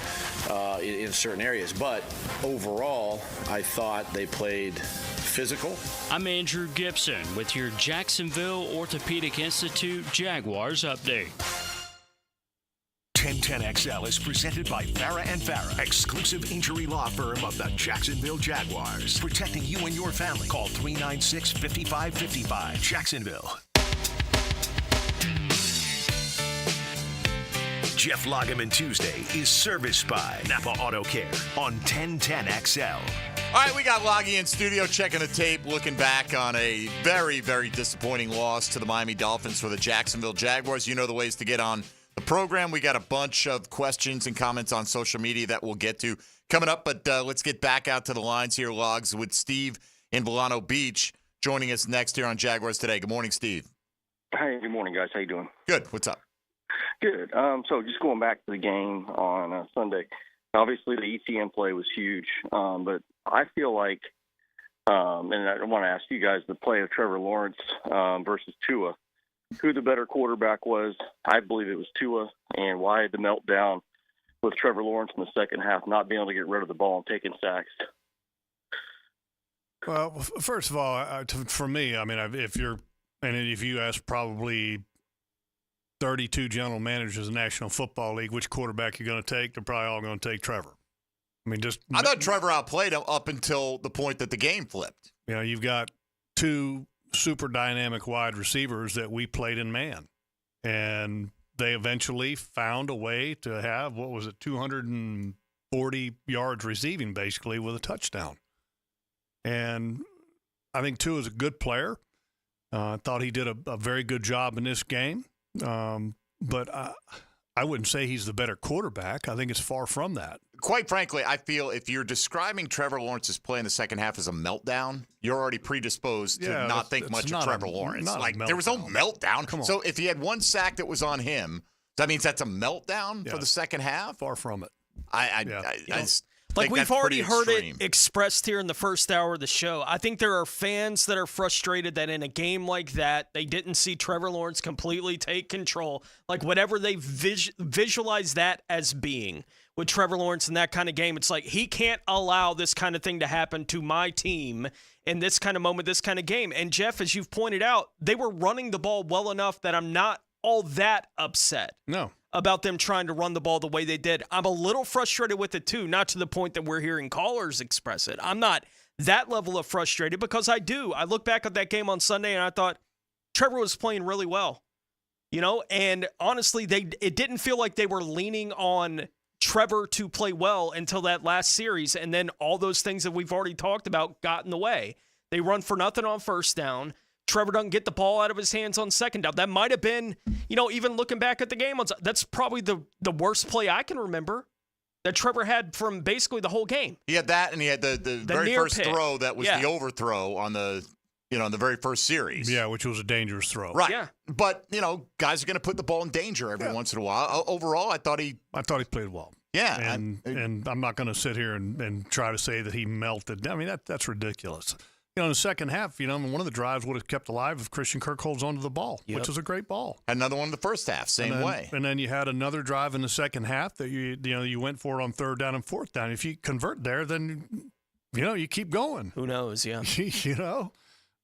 in certain areas. But overall, I thought they played physical. I'm Andrew Gibson with your Jacksonville Orthopedic Institute Jaguars update. 1010XL is presented by Farah and Farah, exclusive injury law firm of the Jacksonville Jaguars. Protecting you and your family. Call 396-5555. Jacksonville. Jeff Lageman Tuesday is serviced by Napa Auto Care on 1010XL. All right, we got Loggy in studio checking the tape, looking back on a very, very disappointing loss to the Miami Dolphins for the Jacksonville Jaguars. You know the ways to get on the program. We got a bunch of questions and comments on social media that we'll get to coming up, but let's get back out to the lines here, Logs, with Steve in Volano Beach joining us next here on Jaguars Today. Good morning, Steve. Hey, good morning, guys. How you doing? Good. What's up? Good. So just going back to the game on Sunday, obviously the ETN play was huge, but I feel like, and I want to ask you guys, the play of Trevor Lawrence versus Tua, who the better quarterback was. I believe it was Tua, and why the meltdown with Trevor Lawrence in the second half, not being able to get rid of the ball and taking sacks. Well, first of all, for me, I mean, if you ask probably 32 general managers in the National Football League which quarterback you're going to take, they're probably all going to take Trevor. I thought Trevor outplayed him up until the point that the game flipped. You know, you've got two super dynamic wide receivers that we played in man, and they eventually found a way to have, 240 yards receiving basically with a touchdown. And I think Tua is a good player. I thought he did a very good job in this game. But I wouldn't say he's the better quarterback. I think it's far from that. Quite frankly, I feel if you're describing Trevor Lawrence's play in the second half as a meltdown, you're already predisposed to not think much of Trevor Lawrence. There was no meltdown. Come on. So if he had one sack that was on him, that means that's a meltdown for the second half? Far from it. Like we've already heard it expressed here in the first hour of the show. I think there are fans that are frustrated that in a game like that, they didn't see Trevor Lawrence completely take control. Like whatever they visualize that as being with Trevor Lawrence in that kind of game, it's like he can't allow this kind of thing to happen to my team in this kind of moment, this kind of game. And Jeff, as you've pointed out, they were running the ball well enough that I'm not all that upset. No. About them trying to run the ball the way they did. I'm a little frustrated with it too, not to the point that we're hearing callers express it. I'm not that level of frustrated because I do. I look back at that game on Sunday and I thought Trevor was playing really well, and honestly, it didn't feel like they were leaning on Trevor to play well until that last series, and then all those things that we've already talked about got in the way. They run for nothing on first down. Trevor doesn't get the ball out of his hands on second down. That might have been, even looking back at the game, that's probably the worst play I can remember that Trevor had from basically the whole game. He had that, and he had the very first pick. throw that was Yeah. the overthrow on the in the very first series. Yeah, which was a dangerous throw. Right. Yeah. But, guys are going to put the ball in danger every once in a while. Overall, I thought he played well. Yeah. And I'm not going to sit here and try to say that he melted. I mean, that's ridiculous. In the second half, one of the drives would have kept alive if Christian Kirk holds onto the ball, which was a great ball. Another one in the first half, same way. And then you had another drive in the second half that you went for it on third down and fourth down. If you convert there, then, you keep going. Who knows, yeah.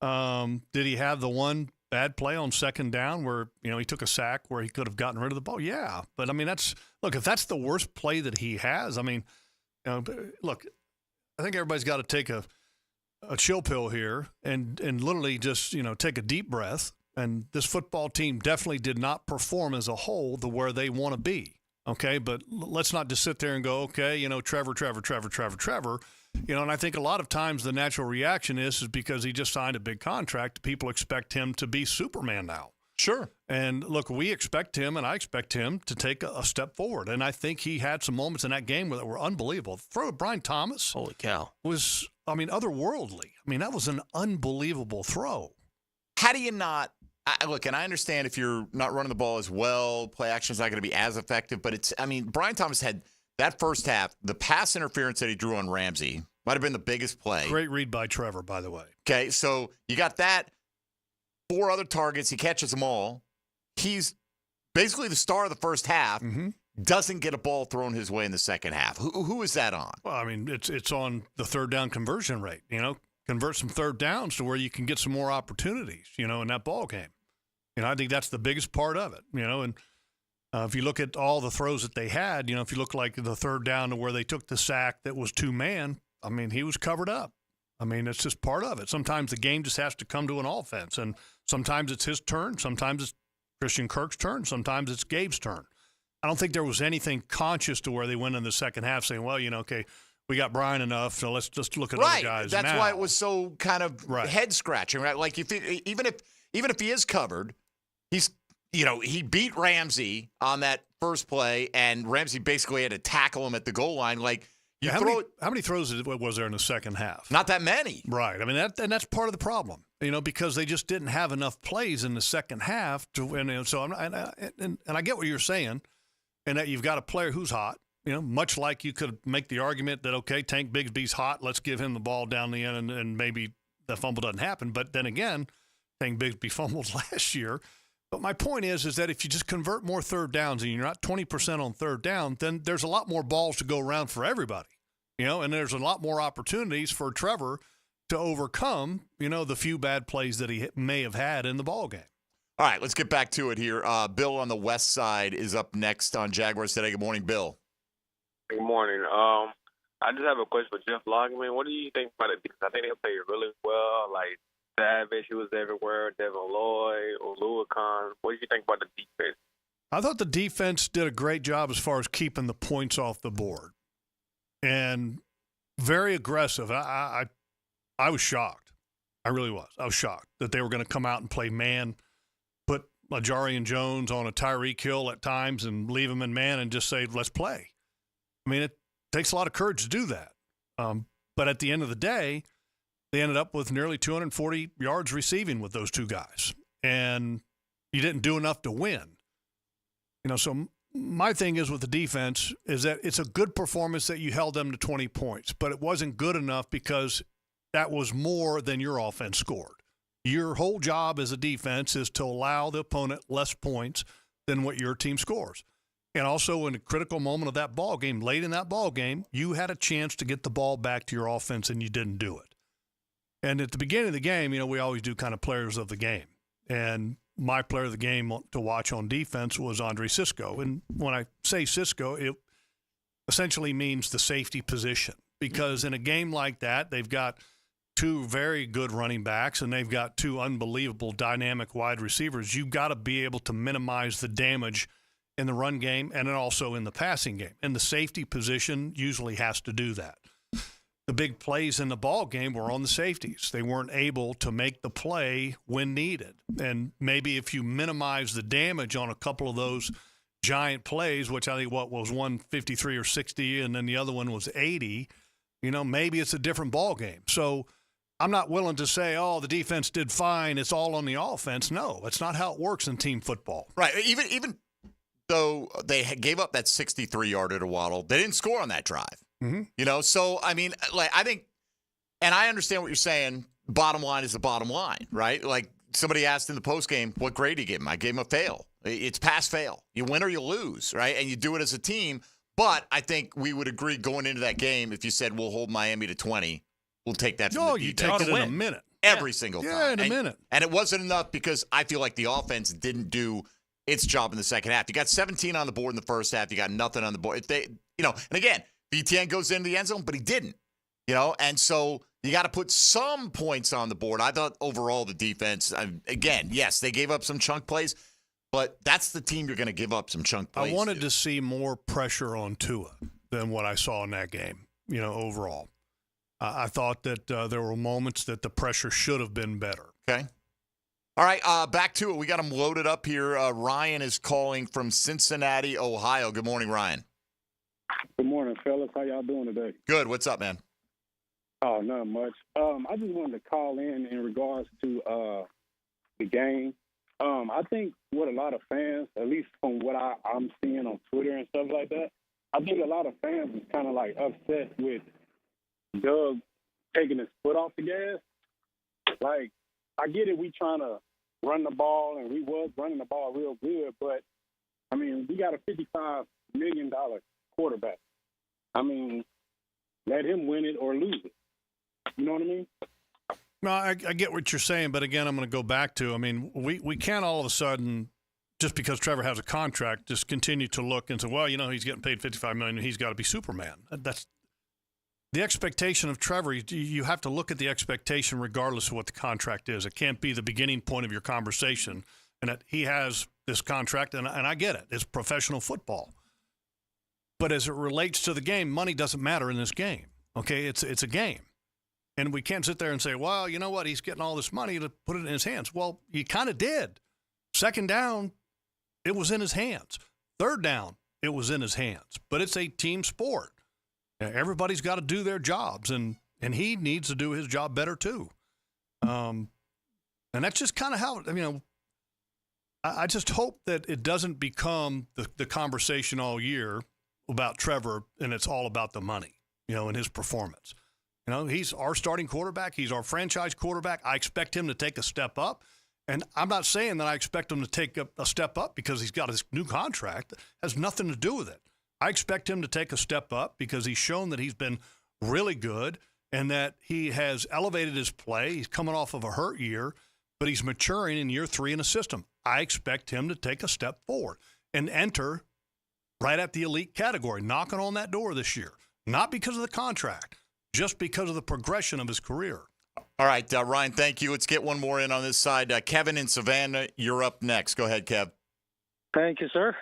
Did he have the one bad play on second down where, he took a sack where he could have gotten rid of the ball? Yeah. But, I mean, if that's the worst play that he has, I mean, look, I think everybody's got to take a chill pill here and literally just, take a deep breath. And this football team definitely did not perform as a whole to where they want to be. Okay, but let's not just sit there and go, okay, Trevor. And I think a lot of times the natural reaction is because he just signed a big contract. People expect him to be Superman now. Sure. And look, we expect him, and I expect him to take a step forward. And I think he had some moments in that game that were unbelievable. The throw to Brian Thomas. Holy cow. Was, otherworldly. I mean, that was an unbelievable throw. How do you not look, and I understand if you're not running the ball as well, play action is not going to be as effective, but Brian Thomas had that first half, the pass interference that he drew on Ramsey might have been the biggest play. Great read by Trevor, by the way. Okay, so you got that. 4 other targets. He catches them all. He's basically the star of the first half. Mm-hmm. Doesn't get a ball thrown his way in the second half. Who is that on? Well, it's on the third down conversion rate. Convert some third downs to where you can get some more opportunities, in that ball game. I think that's the biggest part of it, and if you look at all the throws that they had, if you look like the third down to where they took the sack that was 2-man, he was covered up. It's just part of it. Sometimes the game just has to come to an offense, and sometimes it's his turn, sometimes it's Christian Kirk's turn, sometimes it's Gabe's turn. I don't think there was anything conscious to where they went in the second half saying, well, okay, we got Brian enough, so let's just look at other guys That's now. why it was so kind of head-scratching, right? Like, even if he is covered, he's he beat Ramsey on that first play, and Ramsey basically had to tackle him at the goal line. Like, how many throws was there in the second half? Not that many. Right. That's part of the problem, because they just didn't have enough plays in the second half and I get what you're saying, and that you've got a player who's hot, much like you could make the argument that, okay, Tank Bigsby's hot, let's give him the ball down the end and maybe the fumble doesn't happen. But then again, Tank Bigsby fumbled last year. But my point is that if you just convert more third downs and you're not 20% on third down, then there's a lot more balls to go around for everybody, and there's a lot more opportunities for Trevor to overcome, the few bad plays that he may have had in the ball game. All right, let's get back to it here. Bill on the west side is up next on Jaguars Today. Good morning, Bill. Good morning. I just have a question for Jeff Lageman. What do you think about it? Because I think they played really well. Like, Savage, who was everywhere, Devin Lloyd, Oluwakan. What do you think about the defense? I thought the defense did a great job as far as keeping the points off the board. And very aggressive. I was shocked. I really was. I was shocked that they were going to come out and play man, put Jarian Jones on a Tyreek Hill at times and leave him in man and just say, let's play. It takes a lot of courage to do that. But at the end of the day, they ended up with nearly 240 yards receiving with those two guys. And you didn't do enough to win. So my thing is with the defense is that it's a good performance that you held them to 20 points, but it wasn't good enough because that was more than your offense scored. Your whole job as a defense is to allow the opponent less points than what your team scores. And also in a critical moment of that ball game, late in that ball game, you had a chance to get the ball back to your offense and you didn't do it. And at the beginning of the game, we always do kind of players of the game. And my player of the game to watch on defense was Andre Cisco. And when I say Cisco, it essentially means the safety position. Because in a game like that, they've got 2 very good running backs and they've got 2 unbelievable dynamic wide receivers. You've got to be able to minimize the damage in the run game and then also in the passing game. And the safety position usually has to do that. The big plays in the ball game were on the safeties. They weren't able to make the play when needed. And maybe if you minimize the damage on a couple of those giant plays, which I think was one 53 or 60, and then the other one was 80. Maybe it's a different ball game. So I'm not willing to say, the defense did fine, it's all on the offense. No, that's not how it works in team football. Right. Even though they gave up that 63-yarder to Waddle, they didn't score on that drive. Mm-hmm. So, I mean, I think, and I understand what you're saying, bottom line is the bottom line, right? Like somebody asked in the postgame, what grade do you give him? I gave him a fail. It's pass-fail. You win or you lose, right? And you do it as a team. But I think we would agree going into that game, if you said we'll hold Miami to 20, we'll take that from the you defense. take it in a minute. Every single time. Yeah, in a minute. And it wasn't enough because I feel like the offense didn't do its job in the second half. You got 17 on the board in the first half. You got nothing on the board. And again, VTN goes into the end zone, but he didn't. And so you got to put some points on the board. I thought overall the defense, again, yes, they gave up some chunk plays, but that's the team you're going to give up some chunk plays. I wanted to see more pressure on Tua than what I saw in that game, overall. I thought that there were moments that the pressure should have been better. Okay. All right, back to it. We got them loaded up here. Ryan is calling from Cincinnati, Ohio. Good morning, Ryan. Good morning, fellas. How y'all doing today? Good. What's up, man? Oh, not much. I just wanted to call in regards to the game. I think what a lot of fans, at least from what I'm seeing on Twitter and stuff like that, I think a lot of fans is kind of like upset with Doug taking his foot off the gas. Like, I get it, we trying to run the ball, and we was running the ball real good, but, I mean, we got a $55 million quarterback. I mean, let him win it or lose it. You know what I mean? No, I get what you're saying, but again, I'm going to go back to, we can't all of a sudden, just because Trevor has a contract, just continue to look and say, well, he's getting paid $55 million, he's got to be Superman. That's the expectation of Trevor. You have to look at the expectation regardless of what the contract is. It can't be the beginning point of your conversation, and that he has this contract, and I get it. It's professional football. But as it relates to the game, money doesn't matter in this game. Okay, it's a game. And we can't sit there and say, well, you know what, he's getting all this money to put it in his hands. Well, you kind of did. Second down, it was in his hands. Third down, it was in his hands. But it's a team sport. Everybody's got to do their jobs, and he needs to do his job better too. And that's just kind of how, I just hope that it doesn't become the conversation all year about Trevor, and it's all about the money, and his performance. He's our starting quarterback. He's our franchise quarterback. I expect him to take a step up. And I'm not saying that I expect him to take a step up because he's got his new contract. It has nothing to do with it. I expect him to take a step up because he's shown that he's been really good and that he has elevated his play. He's coming off of a hurt year, but he's maturing in year 3 in the system. I expect him to take a step forward and enter right at the elite category, knocking on that door this year. Not because of the contract, just because of the progression of his career. All right, Ryan, thank you. Let's get one more in on this side. Kevin in Savannah, you're up next. Go ahead, Kev. Thank you, sir.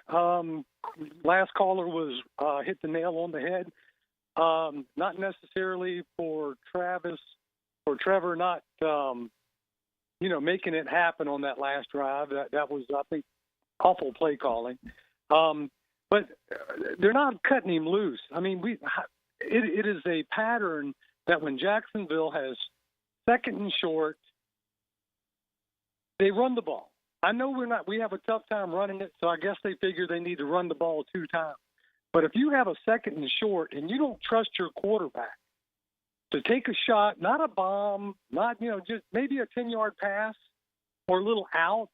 Last caller was hit the nail on the head. Not necessarily for Trevor not, making it happen on that last drive. That was, I think, awful play calling. But they're not cutting him loose. I mean, it is a pattern that when Jacksonville has second and short, they run the ball. I know we have a tough time running it, so I guess they figure they need to run the ball 2 times. But if you have a second and short and you don't trust your quarterback to take a shot, not a bomb, not, just maybe a 10-yard pass or a little out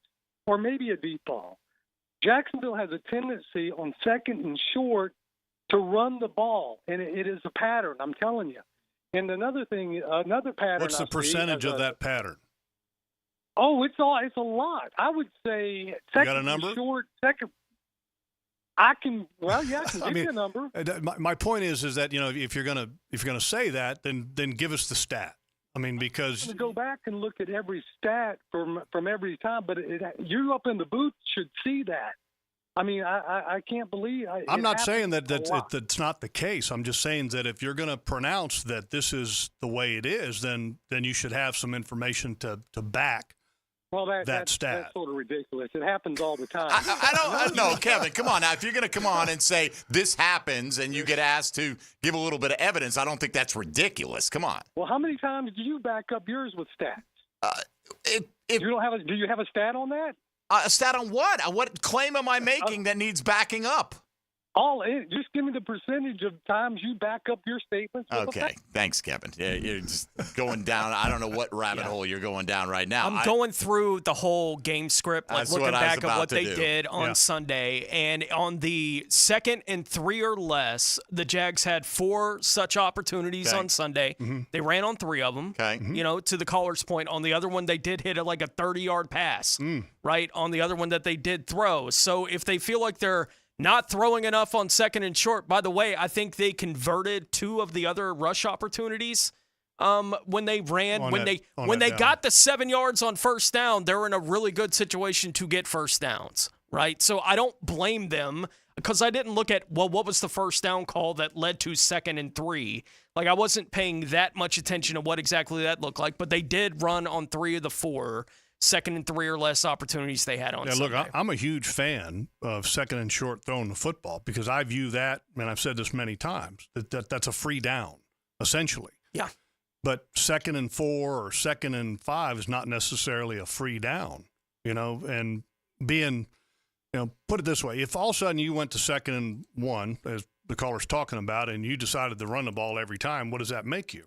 or maybe a deep ball. Jacksonville has a tendency on second and short to run the ball, and it is a pattern, I'm telling you. And another pattern. What's the percentage of that pattern? Oh, it's a lot. I would say second you got a number? And short, second. I can give you a number. My point is that if you're gonna say that, then give us the stat. I mean, because I'm going to go back and look at every stat from every time, but you up in the booth should see that. I mean, I can't believe. I'm not saying that's not the case. I'm just saying that if you're going to pronounce that this is the way it is, then you should have some information to back Well, that stat. That's sort of ridiculous. It happens all the time. I don't know, Kevin. Come on now. If you're going to come on and say this happens and you get asked to give a little bit of evidence, I don't think that's ridiculous. Come on. Well, how many times do you back up yours with stats? Do you have a stat on that? A stat on what? What claim am I making that needs backing up? Just give me the percentage of times you back up your statements. Okay, thanks, Kevin. You're just going down. I don't know what rabbit hole you're going down right now. I'm going through the whole game script, looking back at what they did on Sunday. And on the 2nd and 3 or less, the Jags had 4 such opportunities on Sunday. Mm-hmm. They ran on 3 of them. Okay. You know, to the caller's point, on the other one, they did hit a 30-yard pass, right, on the other one that they did throw. So if they feel like they're not throwing enough on 2nd and short. By the way, I think they converted 2 of the other rush opportunities when they ran. When they got the 7 yards on first down, they were in a really good situation to get first downs, right? So I don't blame them because I didn't look at, what was the first down call that led to 2nd and 3. Like, I wasn't paying that much attention to what exactly that looked like, but they did run on 3 of the 4 2nd and 3 or less opportunities they had on Sunday. Look, I'm a huge fan of 2nd and short throwing the football because I view that, and I've said this many times, that's a free down, essentially. Yeah. But 2nd and 4 or 2nd and 5 is not necessarily a free down, and being, put it this way, if all of a sudden you went to 2nd and 1, as the caller's talking about, and you decided to run the ball every time, what does that make you?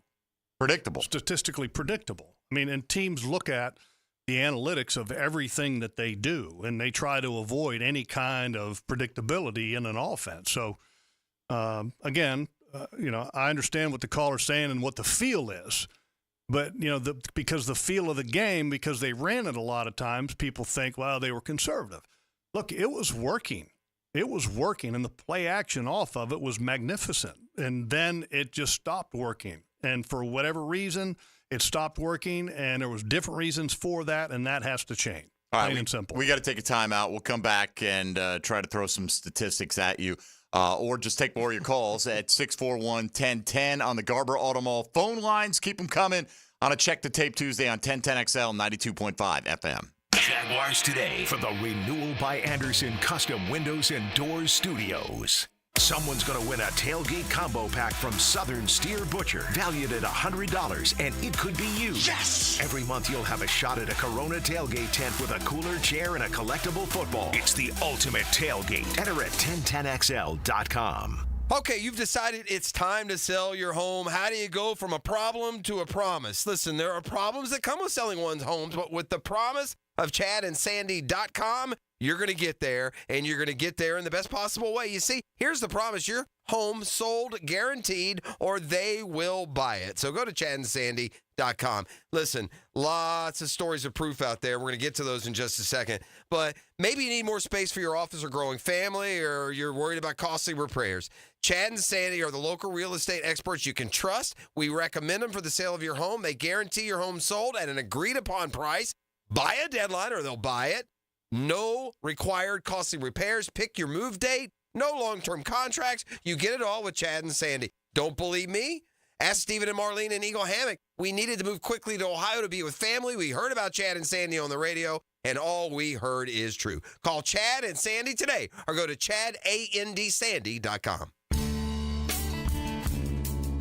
Predictable. Statistically predictable. I mean, and teams look at the analytics of everything that they do, and they try to avoid any kind of predictability in an offense. So, again, I understand what the caller's saying and what the feel is, but, because the feel of the game, because they ran it a lot of times, people think, well, they were conservative. Look, it was working. It was working, and the play action off of it was magnificent. And then it just stopped working. And for whatever reason, it stopped working, and there was different reasons for that, and that has to change. All right, plain and simple. We got to take a timeout. We'll come back and try to throw some statistics at you, or just take more of your calls at 641-1010 on the Garber Auto Mall phone lines. Keep them coming on a Check the Tape Tuesday on 1010XL 92.5 FM. Jaguars Today from the Renewal by Anderson Custom Windows and Doors Studios. Someone's going to win a tailgate combo pack from Southern Steer Butcher, valued at $100, and it could be you. Yes! Every month you'll have a shot at a Corona tailgate tent with a cooler, chair, and a collectible football. It's the ultimate tailgate. Enter at 1010XL.com. Okay, you've decided it's time to sell your home. How do you go from a problem to a promise? Listen, there are problems that come with selling one's homes, but with the promise of ChadandSandy.com, you're going to get there, and you're going to get there in the best possible way. You see, here's the promise. Your home sold guaranteed, or they will buy it. So go to ChadandSandy.com. Listen, lots of stories of proof out there. We're going to get to those in just a second. But maybe you need more space for your office or growing family, or you're worried about costly repairs. Chad and Sandy are the local real estate experts you can trust. We recommend them for the sale of your home. They guarantee your home sold at an agreed-upon price. Buy a deadline, or they'll buy it. No required costly repairs. Pick your move date. No long-term contracts. You get it all with Chad and Sandy. Don't believe me? Ask Stephen and Marlene in Eagle Hammock. We needed to move quickly to Ohio to be with family. We heard about Chad and Sandy on the radio, and all we heard is true. Call Chad and Sandy today, or go to ChadandSandy.com.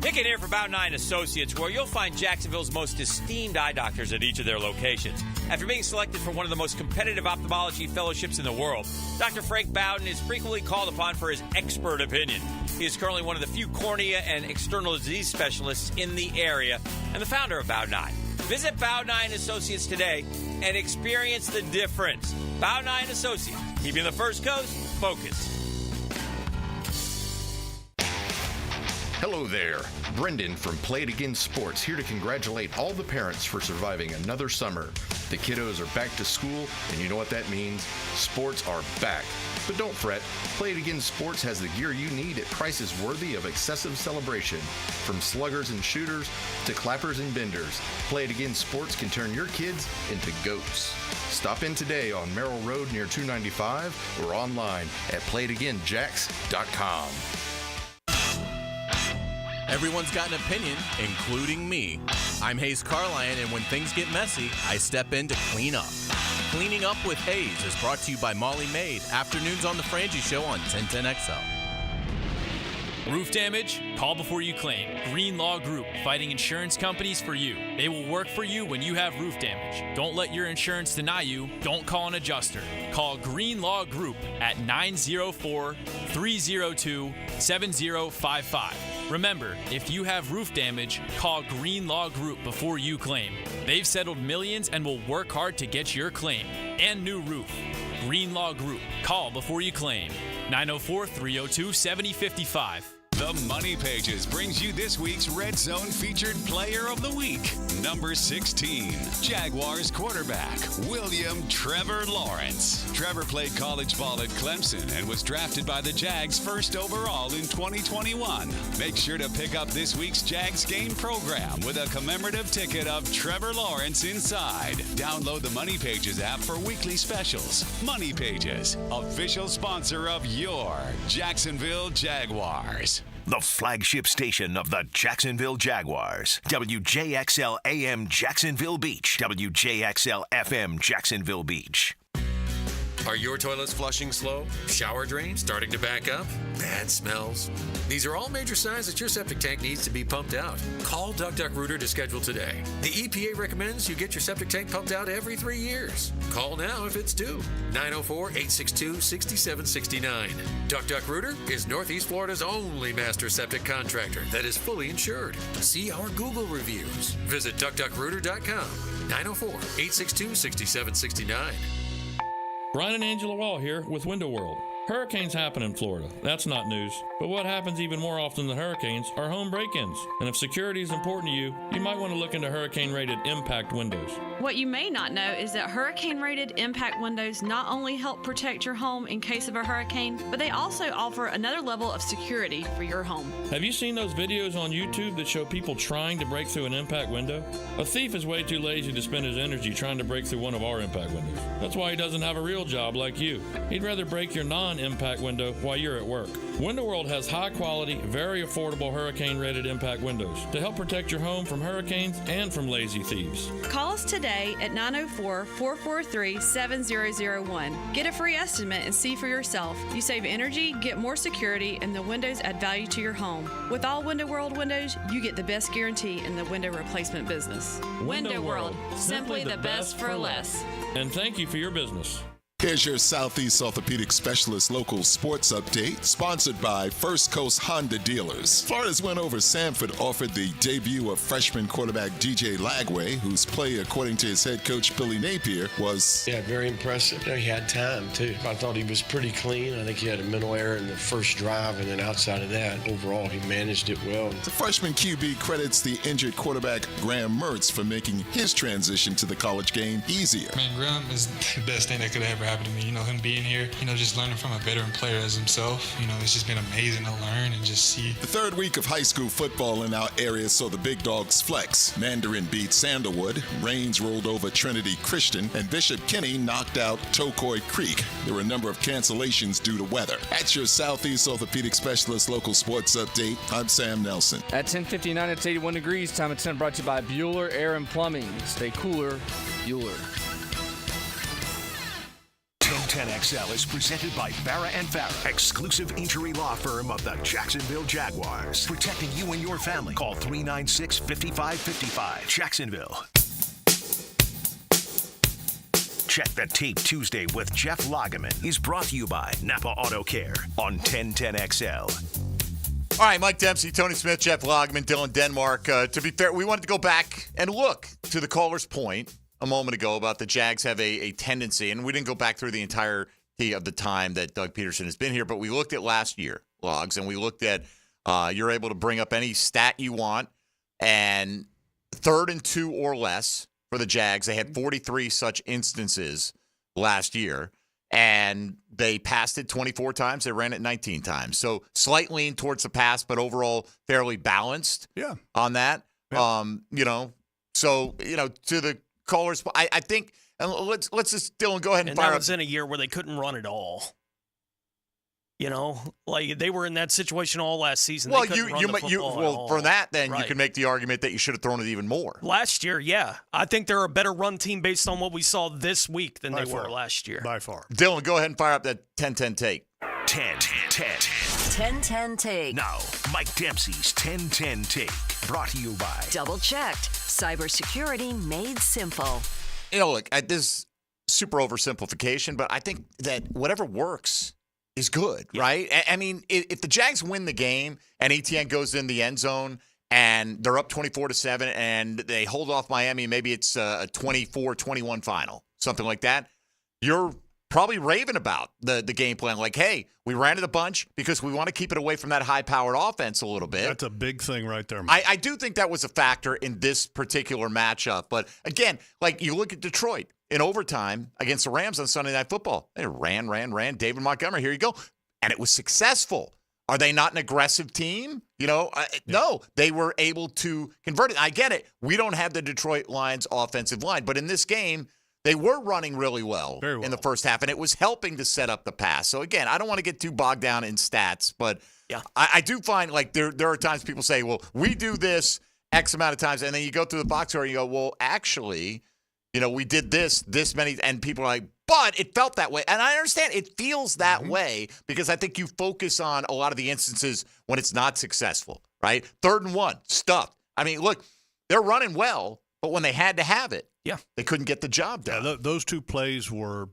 Nick in here for Bout 9 Associates, where you'll find Jacksonville's most esteemed eye doctors at each of their locations. After being selected for one of the most competitive ophthalmology fellowships in the world, Dr. Frank Bowden is frequently called upon for his expert opinion. He is currently one of the few cornea and external disease specialists in the area and the founder of Bout 9. Visit Bout 9 Associates today and experience the difference. Bout 9 Associates, keeping the First Coast focused. Hello there, Brendan from Play It Again Sports, here to congratulate all the parents for surviving another summer. The kiddos are back to school, and you know what that means? Sports are back. But don't fret, Play It Again Sports has the gear you need at prices worthy of excessive celebration. From sluggers and shooters to clappers and benders, Play It Again Sports can turn your kids into goats. Stop in today on Merrill Road near 295 or online at playitagainjacks.com. Everyone's got an opinion, including me. I'm Hayes Carline, and when things get messy, I step in to clean up. Cleaning Up with Hayes is brought to you by Molly Maid. Afternoons on The Frangie Show on 1010XL. Roof damage? Call before you claim. Green Law Group, fighting insurance companies for you. They will work for you when you have roof damage. Don't let your insurance deny you. Don't call an adjuster. Call Green Law Group at 904-302-7055. Remember, if you have roof damage, call Green Law Group before you claim. They've settled millions and will work hard to get your claim and new roof. Green Law Group. Call before you claim. 904-302-7055. The Money Pages brings you this week's Red Zone featured player of the week. Number 16, Jaguars quarterback, William Trevor Lawrence. Trevor played college ball at Clemson and was drafted by the Jags first overall in 2021. Make sure to pick up this week's Jags game program with a commemorative ticket of Trevor Lawrence inside. Download the Money Pages app for weekly specials. Money Pages, official sponsor of your Jacksonville Jaguars. The flagship station of the Jacksonville Jaguars. WJXL AM Jacksonville Beach. WJXL FM Jacksonville Beach. Are your toilets flushing slow? Shower drain starting to back up? Bad smells? These are all major signs that your septic tank needs to be pumped out. Call DuckDuckRooter to schedule today. The EPA recommends you get your septic tank pumped out every 3 years. Call now if it's due. 904-862-6769. DuckDuckRooter is Northeast Florida's only master septic contractor that is fully insured. See our Google reviews. Visit DuckDuckRooter.com. 904-862-6769. Brian and Angela Wall here with Window World. Hurricanes happen in Florida. That's not news. But what happens even more often than hurricanes are home break-ins. And if security is important to you, you might want to look into hurricane-rated impact windows. What you may not know is that hurricane-rated impact windows not only help protect your home in case of a hurricane, but they also offer another level of security for your home. Have you seen those videos on YouTube that show people trying to break through an impact window? A thief is way too lazy to spend his energy trying to break through one of our impact windows. That's why he doesn't have a real job like you. He'd rather break your non-impact window while you're at work. Window World has high-quality, very affordable hurricane-rated impact windows to help protect your home from hurricanes and from lazy thieves. Call us today at 904-443-7001. Get a free estimate and see for yourself. You save energy, get more security, and the windows add value to your home. With all Window World windows, you get the best guarantee in the window replacement business. Window World. Simply the best for less. And thank you for your business. Here's your Southeast Orthopedic Specialist local sports update, sponsored by First Coast Honda Dealers. Florida's win over Samford offered the debut of freshman quarterback DJ Lagway, whose play, according to his head coach Billy Napier, was... Yeah, very impressive. He had time, too. I thought he was pretty clean. I think he had a mental error in the first drive, and then outside of that, overall, he managed it well. The freshman QB credits the injured quarterback Graham Mertz for making his transition to the college game easier. Man, Graham is the best thing that could ever happen to me. Him being here, just learning from a veteran player as himself. It's just been amazing to learn and just see. The third week of high school football in our area saw the Big Dogs flex. Mandarin beat Sandalwood, Rains rolled over Trinity Christian, and Bishop Kinney knocked out Tocoy Creek. There were a number of cancellations due to weather. That's your Southeast Orthopedic Specialist local sports update. I'm Sam Nelson. At 10:59, it's 81 degrees. Time at 10 brought to you by Bueller Air and Plumbing. Stay cooler, Bueller. 1010XL is presented by Farah and Farah, exclusive injury law firm of the Jacksonville Jaguars. Protecting you and your family. Call 396-5555. Jacksonville. Check the Tape Tuesday with Jeff Lageman is brought to you by Napa Auto Care on 1010XL. All right, Mike Dempsey, Tony Smith, Jeff Lageman, Dylan Denmark. To be fair, we wanted to go back and look to the caller's point a moment ago about the Jags have a tendency, and we didn't go back through the entirety of the time that Doug Peterson has been here, but we looked at last year, Logs, and we looked at you're able to bring up any stat you want, and 3rd and 2 or less for the Jags. They had 43 such instances last year, and they passed it 24 times. They ran it 19 times. So slight lean towards the pass, but overall fairly balanced on that. Yeah. To the callers, I think, and let's just, Dylan, go ahead and fire that up. was in a year where they couldn't run at all. You know, like they were in that situation all last season. Well, they couldn't run the football at all. for that, then Right. you can make the argument that you should have thrown it even more. Last year, yeah. I think they're a better run team based on what we saw this week than By they far. were last year. By far. Dylan, go ahead and fire up that 10-10 take. 10-10. Take. Now, Mike Dempsey's 10-10 take. Brought to you by Double checked. Cybersecurity made simple. You know, look, this super oversimplification, but I think that whatever works is good, right? I mean, if the Jags win the game and ETN goes in the end zone and they're up 24-7 and they hold off Miami, maybe it's a 24-21 final, something like that, you're probably raving about the game plan. Like, hey, we ran it a bunch because we want to keep it away from that high-powered offense a little bit. That's a big thing right there, Mike. I do think that was a factor in this particular matchup. But, again, like you look at Detroit in overtime against the Rams on Sunday Night Football. They ran. David Montgomery, here you go. And it was successful. Are they not an aggressive team? You know, no. They were able to convert it. I get it. We don't have the Detroit Lions offensive line. But in this game, they were running really well in the first half, and it was helping to set up the pass. So, again, I don't want to get too bogged down in stats, but I do find, like, there are times people say, well, we do this X amount of times, and then you go through the box score and you go, well, actually, you know, we did this many, and people are like, but it felt that way. And I understand it feels that way because I think you focus on a lot of the instances when it's not successful, right? 3rd and 1, stuffed. I mean, look, they're running well, but when they had to have it, they couldn't get the job done. Yeah, those two plays were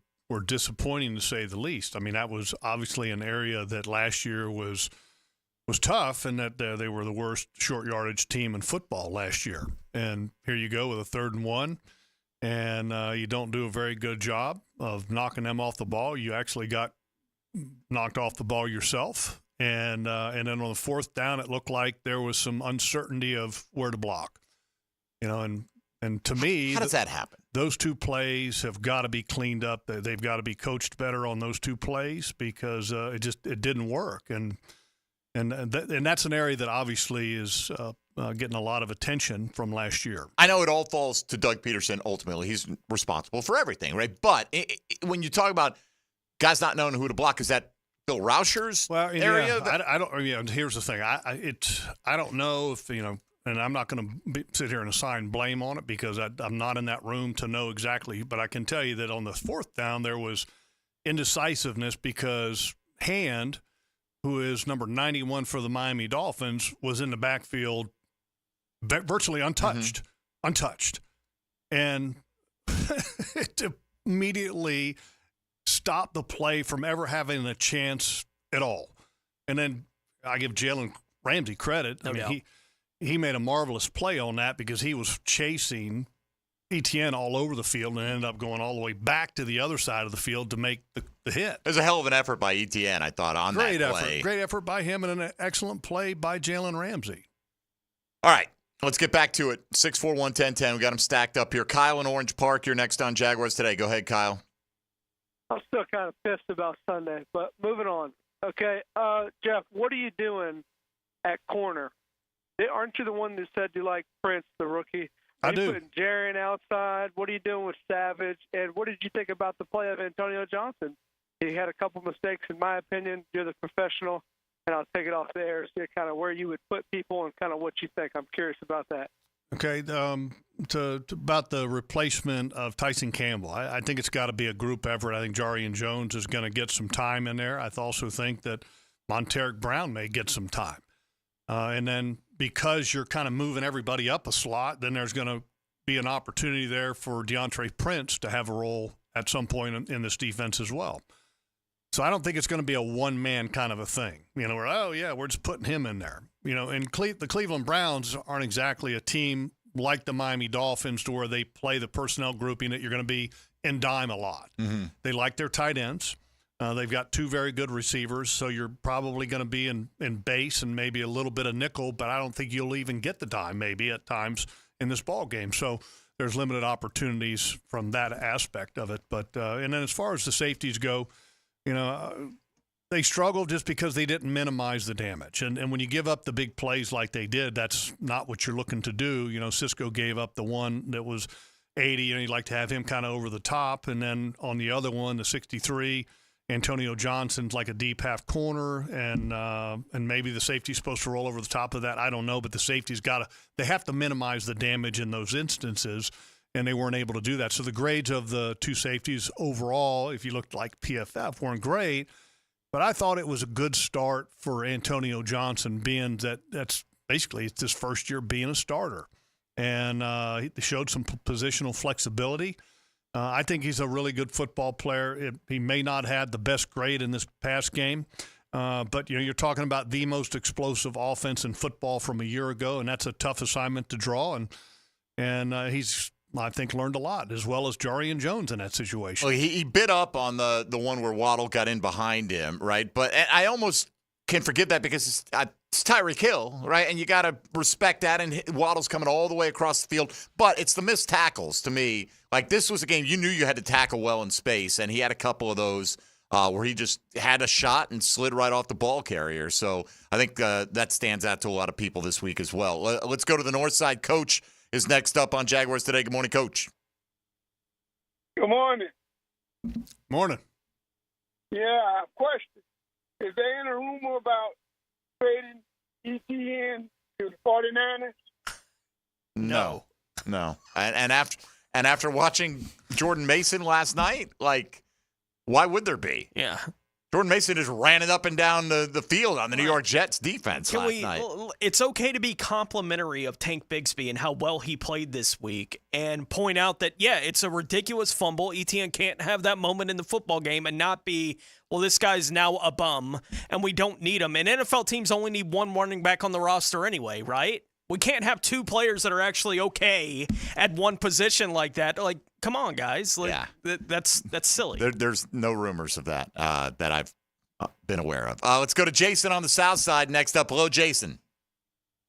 disappointing to say the least. I mean, that was obviously an area that last year was tough, and that they were the worst short yardage team in football last year. And here you go with a 3rd and 1, and you don't do a very good job of knocking them off the ball. You actually got knocked off the ball yourself, and then on the 4th down, it looked like there was some uncertainty of where to block. You know, and to me, how does that happen? Those two plays have got to be cleaned up. They've got to be coached better on those two plays because it didn't work. And that's an area that obviously is getting a lot of attention from last year. I know it all falls to Doug Peterson ultimately. He's responsible for everything, right? But when you talk about guys not knowing who to block, is that Phil Rauscher's area? I don't. You know, here's the thing. I don't know if, you know, and I'm not going to sit here and assign blame on it because I'm not in that room to know exactly. But I can tell you that on the 4th down, there was indecisiveness because Hand, who is number 91 for the Miami Dolphins, was in the backfield virtually untouched. And it immediately stopped the play from ever having a chance at all. And then I give Jalen Ramsey credit. I mean, he made a marvelous play on that because he was chasing ETN all over the field and ended up going all the way back to the other side of the field to make the hit. It was a hell of an effort by ETN, I thought, on that play. Great effort by him and an excellent play by Jalen Ramsey. All right, let's get back to it. 641-1010. We got them stacked up here. Kyle in Orange Park, you're next on Jaguars Today. Go ahead, Kyle. I'm still kind of pissed about Sunday, but moving on. Okay, Jeff, what are you doing at corner? Aren't you the one that said you like Prince, the rookie? I do. Putting Jarian outside. What are you doing with Savage? And what did you think about the play of Antonio Johnson? He had a couple mistakes, in my opinion. You're the professional, and I'll take it off the air, see kind of where you would put people and kind of what you think. I'm curious about that. Okay, about the replacement of Tyson Campbell, I think it's got to be a group effort. I think Jarian Jones is going to get some time in there. I also think that Monteric Brown may get some time. And then because you're kind of moving everybody up a slot, then there's going to be an opportunity there for DeAndre Prince to have a role at some point in this defense as well. So I don't think it's going to be a one-man kind of a thing. You know, where, we're just putting him in there. You know, and the Cleveland Browns aren't exactly a team like the Miami Dolphins to where they play the personnel grouping that you're going to be in dime a lot. Mm-hmm. They like their tight ends. They've got two very good receivers, so you're probably going to be in base and maybe a little bit of nickel, but I don't think you'll even get the dime maybe at times in this ball game. So there's limited opportunities from that aspect of it. But and then as far as the safeties go, you know, they struggle just because they didn't minimize the damage. And when you give up the big plays like they did, that's not what you're looking to do. You know, Cisco gave up the one that was 80, and you'd like to have him kind of over the top. And then on the other one, the 63, Antonio Johnson's like a deep half corner, and maybe the safety's supposed to roll over the top of that. I don't know, but the safety's they have to minimize the damage in those instances, and they weren't able to do that. So the grades of the two safeties overall, if you looked like PFF, weren't great. But I thought it was a good start for Antonio Johnson, being that's basically it's his first year being a starter. And he showed some positional flexibility. I think he's a really good football player. He may not have the best grade in this past game, but you're talking about the most explosive offense in football from a year ago, and that's a tough assignment to draw. And he's, I think, learned a lot, as well as Jarian Jones in that situation. Well, he bit up on the one where Waddle got in behind him, right? But I almost can forgive that because it's Tyreek Hill, right? And you got to respect that. And Waddle's coming all the way across the field. But it's the missed tackles to me. Like, this was a game you knew you had to tackle well in space, and he had a couple of those where he just had a shot and slid right off the ball carrier. So I think that stands out to a lot of people this week as well. Let's go to the north side. Coach is next up on Jaguars Today. Good morning, Coach. Good morning. Morning. Yeah, question. Is there any rumor about trading ETN to the 49ers? No. And after watching Jordan Mason last night, like, why would there be? Yeah. Jordan Mason just ran it up and down the field on the New York Jets defense last night. It's okay to be complimentary of Tank Bigsby and how well he played this week and point out that, yeah, it's a ridiculous fumble. ETN can't have that moment in the football game and not be, well, this guy's now a bum and we don't need him. And NFL teams only need one running back on the roster anyway, right? We can't have two players that are actually okay at one position like that. Like, come on, guys. Like, yeah. That's silly. There's no rumors of that that I've been aware of. Let's go to Jason on the south side next up. Hello, Jason.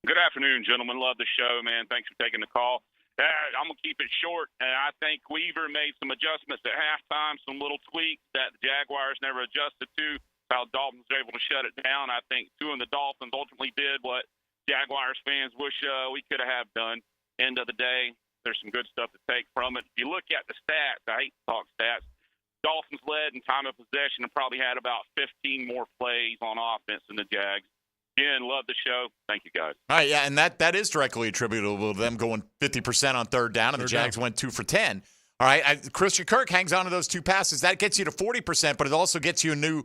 Good afternoon, gentlemen. Love the show, man. Thanks for taking the call. I'm going to keep it short. I think Weaver made some adjustments at halftime, some little tweaks that the Jaguars never adjusted to, how Dolphins were able to shut it down. I think Tua and the Dolphins ultimately did what Jaguars fans wish we could have done. End of the day, there's some good stuff to take from it. If you look at the stats, I hate to talk stats, Dolphins led in time of possession and probably had about 15 more plays on offense than the Jags. Again, love the show. Thank you, guys. All right, yeah, and that is directly attributable to them going 50% on third down, and the Jags went 2 for 10. All right, Christian Kirk hangs on to those two passes. That gets you to 40%, but it also gets you a new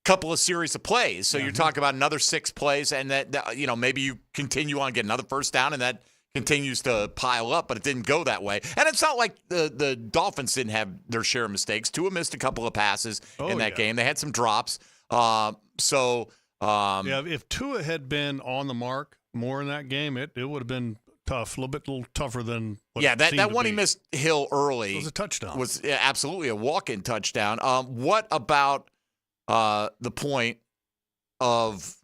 couple of series of plays. So you're talking about another 6 plays, and that maybe you continue on, get another first down, and that continues to pile up, but it didn't go that way. And it's not like the Dolphins didn't have their share of mistakes. Tua missed a couple of passes in that game. They had some drops. If Tua had been on the mark more in that game, it would have been tough, a little tougher than what that one he missed Hill early. It was a touchdown. Was absolutely a walk-in touchdown. What about the point of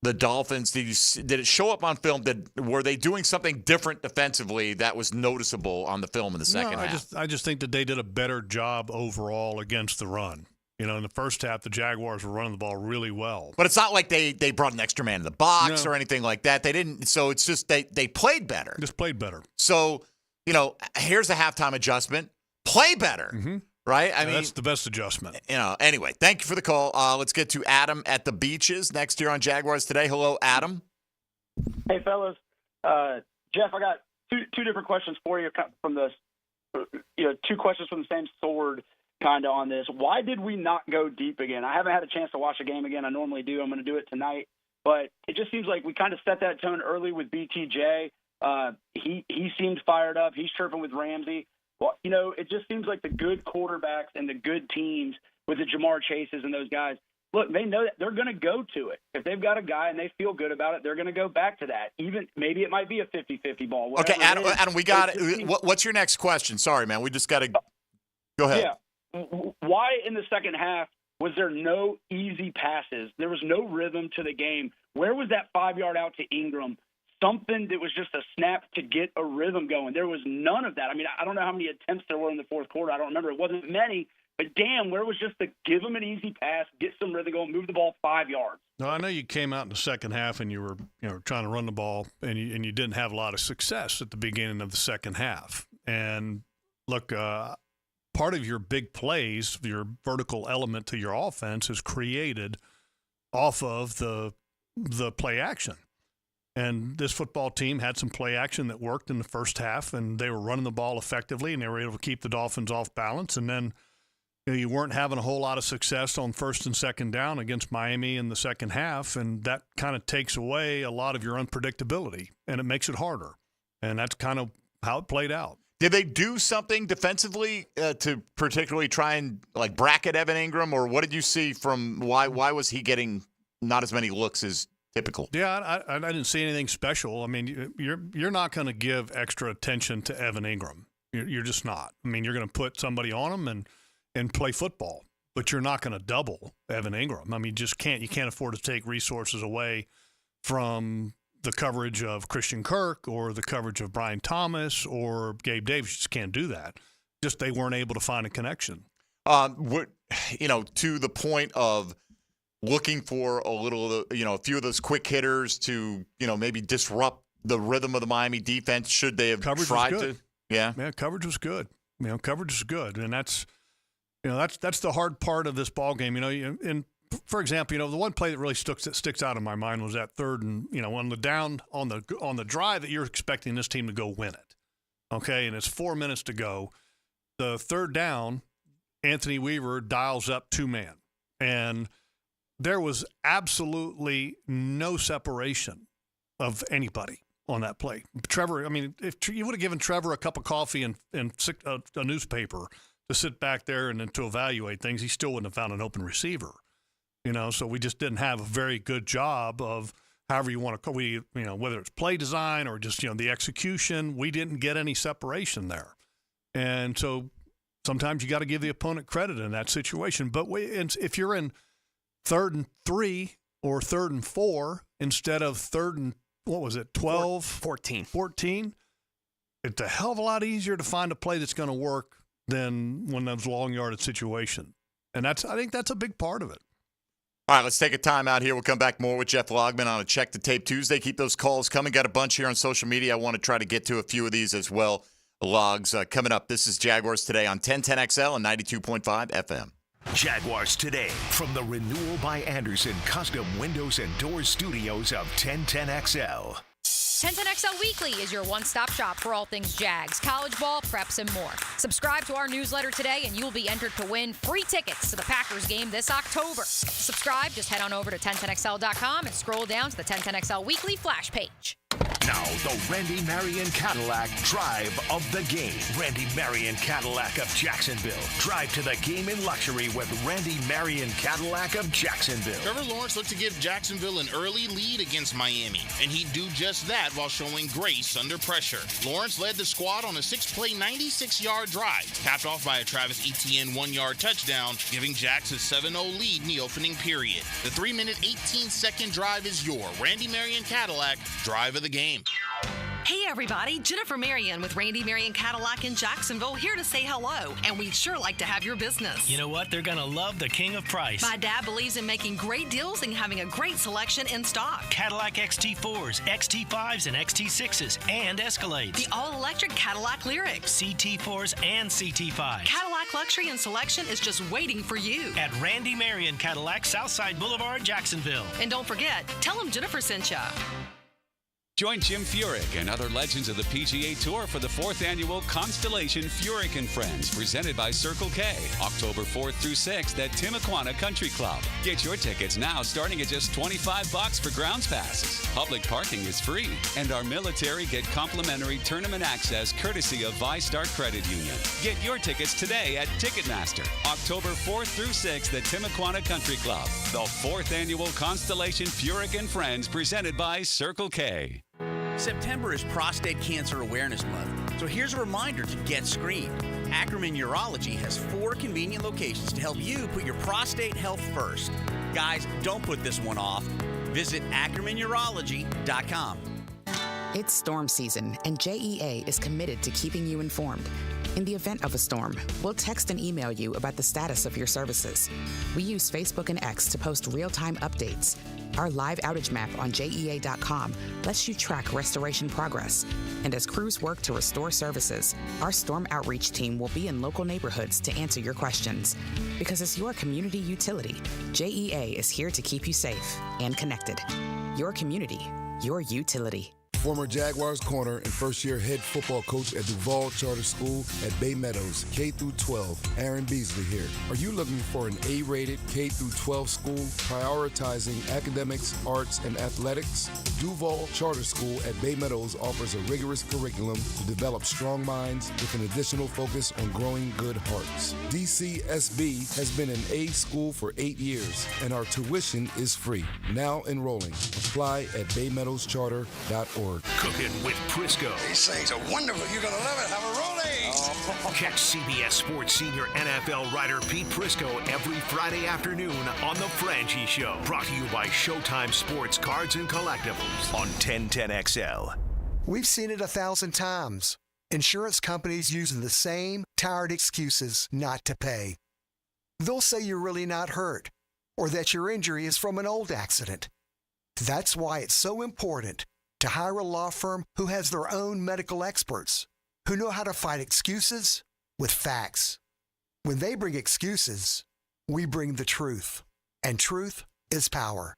the Dolphins? Did it show up on film? Were they doing something different defensively that was noticeable on the film in the second half? I just think that they did a better job overall against the run. In the first half, the Jaguars were running the ball really well. But it's not like they brought an extra man in the box or anything like that. They didn't. So it's just they played better. Just played better. So, here's a halftime adjustment. Play better. Mm-hmm. Right? I mean, that's the best adjustment. Anyway, thank you for the call. Let's get to Adam at the Beaches next year on Jaguars Today. Hello, Adam. Hey, fellas. Jeff, I got two different questions for you from this. Two questions from the same sword kind of on this. Why did we not go deep again? I haven't had a chance to watch the game again. I normally do. I'm going to do it tonight. But it just seems like we kind of set that tone early with BTJ. He seemed fired up. He's chirping with Ramsey. Well, it just seems like the good quarterbacks and the good teams with the Jamar Chases and those guys, look, they know that they're going to go to it. If they've got a guy and they feel good about it, they're going to go back to that. Even maybe it might be a 50-50 ball. Okay, Adam, we got it. What's your next question? Sorry, man. We just got to go ahead. Yeah. Why in the second half was there no easy passes? There was no rhythm to the game. Where was that 5-yard out to Ingram? Something that was just a snap to get a rhythm going. There was none of that. I mean, I don't know how many attempts there were in the fourth quarter. I don't remember. It wasn't many. But, damn, where was just the give them an easy pass, get some rhythm going, move the ball 5 yards? No, I know you came out in the second half and you were trying to run the ball, and you didn't have a lot of success at the beginning of the second half. And, look, part of your big plays, your vertical element to your offense is created off of the play action. And this football team had some play action that worked in the first half, and they were running the ball effectively, and they were able to keep the Dolphins off balance. And then you weren't having a whole lot of success on first and second down against Miami in the second half, and that kind of takes away a lot of your unpredictability, and it makes it harder. And that's kind of how it played out. Did they do something defensively to particularly try and like bracket Evan Ingram, or what did you see from why was he getting not as many looks as typical? Yeah, I didn't see anything special. I mean, you're not going to give extra attention to Evan Ingram. You're just not. I mean, you're going to put somebody on him and play football, but you're not going to double Evan Ingram. I mean, you can't afford to take resources away from the coverage of Christian Kirk or the coverage of Brian Thomas or Gabe Davis. You just can't do that. Just they weren't able to find a connection. To the point of looking for a few of those quick hitters to, maybe disrupt the rhythm of the Miami defense. Should they have tried to? Yeah. Man, coverage was good. Coverage was good. And that's the hard part of this ball game. And for example, the one play that really sticks out in my mind was that third and, on the drive that you're expecting this team to go win it. Okay. And it's 4 minutes to go. The third down, Anthony Weaver dials up 2-man, and there was absolutely no separation of anybody on that play. Trevor, I mean, if you would have given Trevor a cup of coffee and a newspaper to sit back there and then to evaluate things, he still wouldn't have found an open receiver. So we just didn't have a very good job of however you want to call it, whether it's play design or just, the execution. We didn't get any separation there. And so sometimes you got to give the opponent credit in that situation. But if you're in 3rd and 3 or 3rd and 4 instead of 3rd and, 14, it's a hell of a lot easier to find a play that's going to work than when those long yardage situation. And I think that's a big part of it. All right, let's take a time out here. We'll come back more with Jeff Lageman on a Check the Tape Tuesday. Keep those calls coming. Got a bunch here on social media. I want to try to get to a few of these as well. Logs coming up. This is Jaguars Today on 1010XL and 92.5 FM. Jaguars Today from the Renewal by Anderson Custom Windows and Doors Studios of 1010XL. 1010XL Weekly is your one-stop shop for all things Jags, college ball, preps, and more. Subscribe to our newsletter today, and you'll be entered to win free tickets to the Packers game this October. Subscribe, just head on over to 1010XL.com and scroll down to the 1010XL Weekly Flash page. Now, the Randy Marion Cadillac Drive of the Game. Randy Marion Cadillac of Jacksonville. Drive to the game in luxury with Randy Marion Cadillac of Jacksonville. Trevor Lawrence looked to give Jacksonville an early lead against Miami, and he'd do just that while showing grace under pressure. Lawrence led the squad on a 6-play, 96-yard drive, capped off by a Travis Etienne 1-yard touchdown, giving Jacks a 7-0 lead in the opening period. The 3-minute, 18-second drive is your Randy Marion Cadillac Drive of the Game. Hey everybody, Jennifer Marion with Randy Marion Cadillac in Jacksonville here to say hello, and we'd sure like to have your business. You know what? They're going to love the king of price. My dad believes in making great deals and having a great selection in stock. Cadillac XT4s, XT5s, and XT6s, and Escalades. The all-electric Cadillac Lyriq. CT4s and CT5s. Cadillac luxury and selection is just waiting for you. At Randy Marion Cadillac, Southside Boulevard, Jacksonville. And don't forget, tell them Jennifer sent ya. Join Jim Furyk and other legends of the PGA Tour for the 4th annual Constellation Furyk and Friends, presented by Circle K, October 4th through 6th at Timuquana Country Club. Get your tickets now starting at just $25 for grounds passes. Public parking is free, and our military get complimentary tournament access courtesy of ViStar Credit Union. Get your tickets today at Ticketmaster, October 4th through 6th at Timuquana Country Club. The 4th annual Constellation Furyk and Friends, presented by Circle K. September is Prostate Cancer Awareness Month, so here's a reminder to get screened. Ackerman Urology has 4 convenient locations to help you put your prostate health first. Guys, don't put this one off. Visit AckermanUrology.com. It's storm season, and JEA is committed to keeping you informed. In the event of a storm, we'll text and email you about the status of your services. We use Facebook and X to post real-time updates. Our live outage map on JEA.com lets you track restoration progress. And as crews work to restore services, our storm outreach team will be in local neighborhoods to answer your questions. Because as your community utility, JEA is here to keep you safe and connected. Your community, your utility. Former Jaguars corner and first-year head football coach at Duval Charter School at Bay Meadows, K-12, Aaron Beasley here. Are you looking for an A-rated K-12 school prioritizing academics, arts, and athletics? Duval Charter School at Bay Meadows offers a rigorous curriculum to develop strong minds with an additional focus on growing good hearts. DCSB has been an A school for 8 years, and our tuition is free. Now enrolling. Apply at baymeadowscharter.org. Cooking with Prisco. These things are wonderful. You're going to love it. Have a rolling. Catch CBS Sports senior NFL writer Pete Prisco every Friday afternoon on The Franchi Show. Brought to you by Showtime Sports Cards and Collectibles on 1010XL. We've seen it 1,000 times. Insurance companies using the same tired excuses not to pay. They'll say you're really not hurt or that your injury is from an old accident. That's why it's so important to hire a law firm who has their own medical experts, who know how to fight excuses with facts. When they bring excuses, we bring the truth. And truth is power.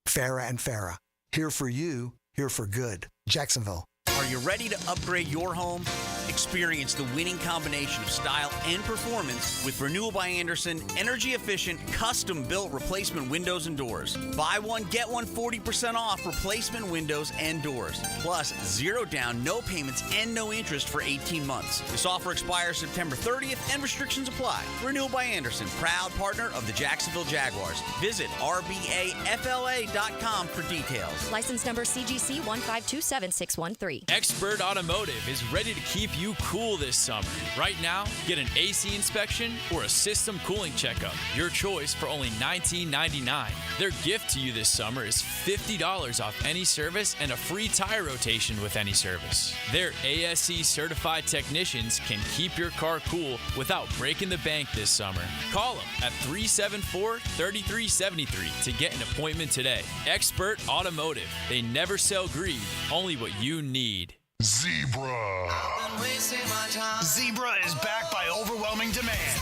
Farah and Farah. Here for you, here for good. Jacksonville. Are you ready to upgrade your home? Experience the winning combination of style and performance with Renewal by Andersen energy-efficient, custom-built replacement windows and doors. Buy one, get one 40% off replacement windows and doors. Plus, 0 down, no payments, and no interest for 18 months. This offer expires September 30th and restrictions apply. Renewal by Andersen, proud partner of the Jacksonville Jaguars. Visit rbafla.com for details. License number CGC 1527613. Expert Automotive is ready to keep you cool this summer. Right now, get an AC inspection or a system cooling checkup. Your choice for only $19.99. Their gift to you this summer is $50 off any service and a free tire rotation with any service. Their ASE certified technicians can keep your car cool without breaking the bank this summer. Call them at 374-3373 to get an appointment today. Expert Automotive. They never sell greed, only what you need. Zebra. Zebra is back by overwhelming demand.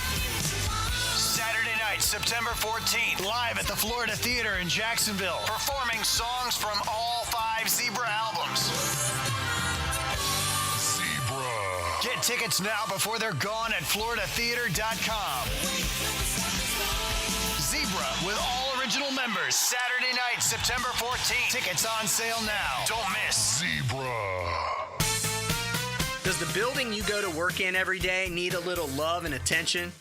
Saturday night, September 14th, live at the Florida Theater in Jacksonville, performing songs from all 5 Zebra albums. Zebra. Get tickets now before they're gone at floridatheater.com. Zebra with all original members, Saturday night, September 14th. Tickets on sale now. Don't miss. Zebra. Does the building you go to work in every day need a little love and attention?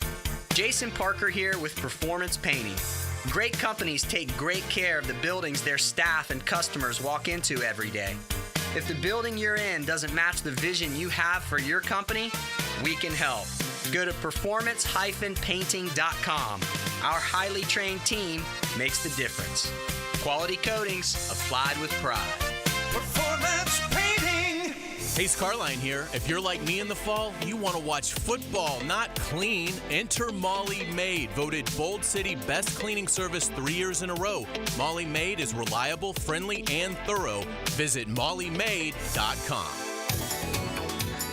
Jason Parker here with Performance Painting. Great companies take great care of the buildings their staff and customers walk into every day. If the building you're in doesn't match the vision you have for your company, we can help. Go to performance-painting.com. Our highly trained team makes the difference. Quality coatings applied with pride. Performance Painting. Hey, Scarline here. If you're like me in the fall, you want to watch football, not clean. Enter Molly Maid, voted Bold City Best Cleaning Service 3 years in a row. Molly Maid is reliable, friendly, and thorough. Visit mollymaid.com.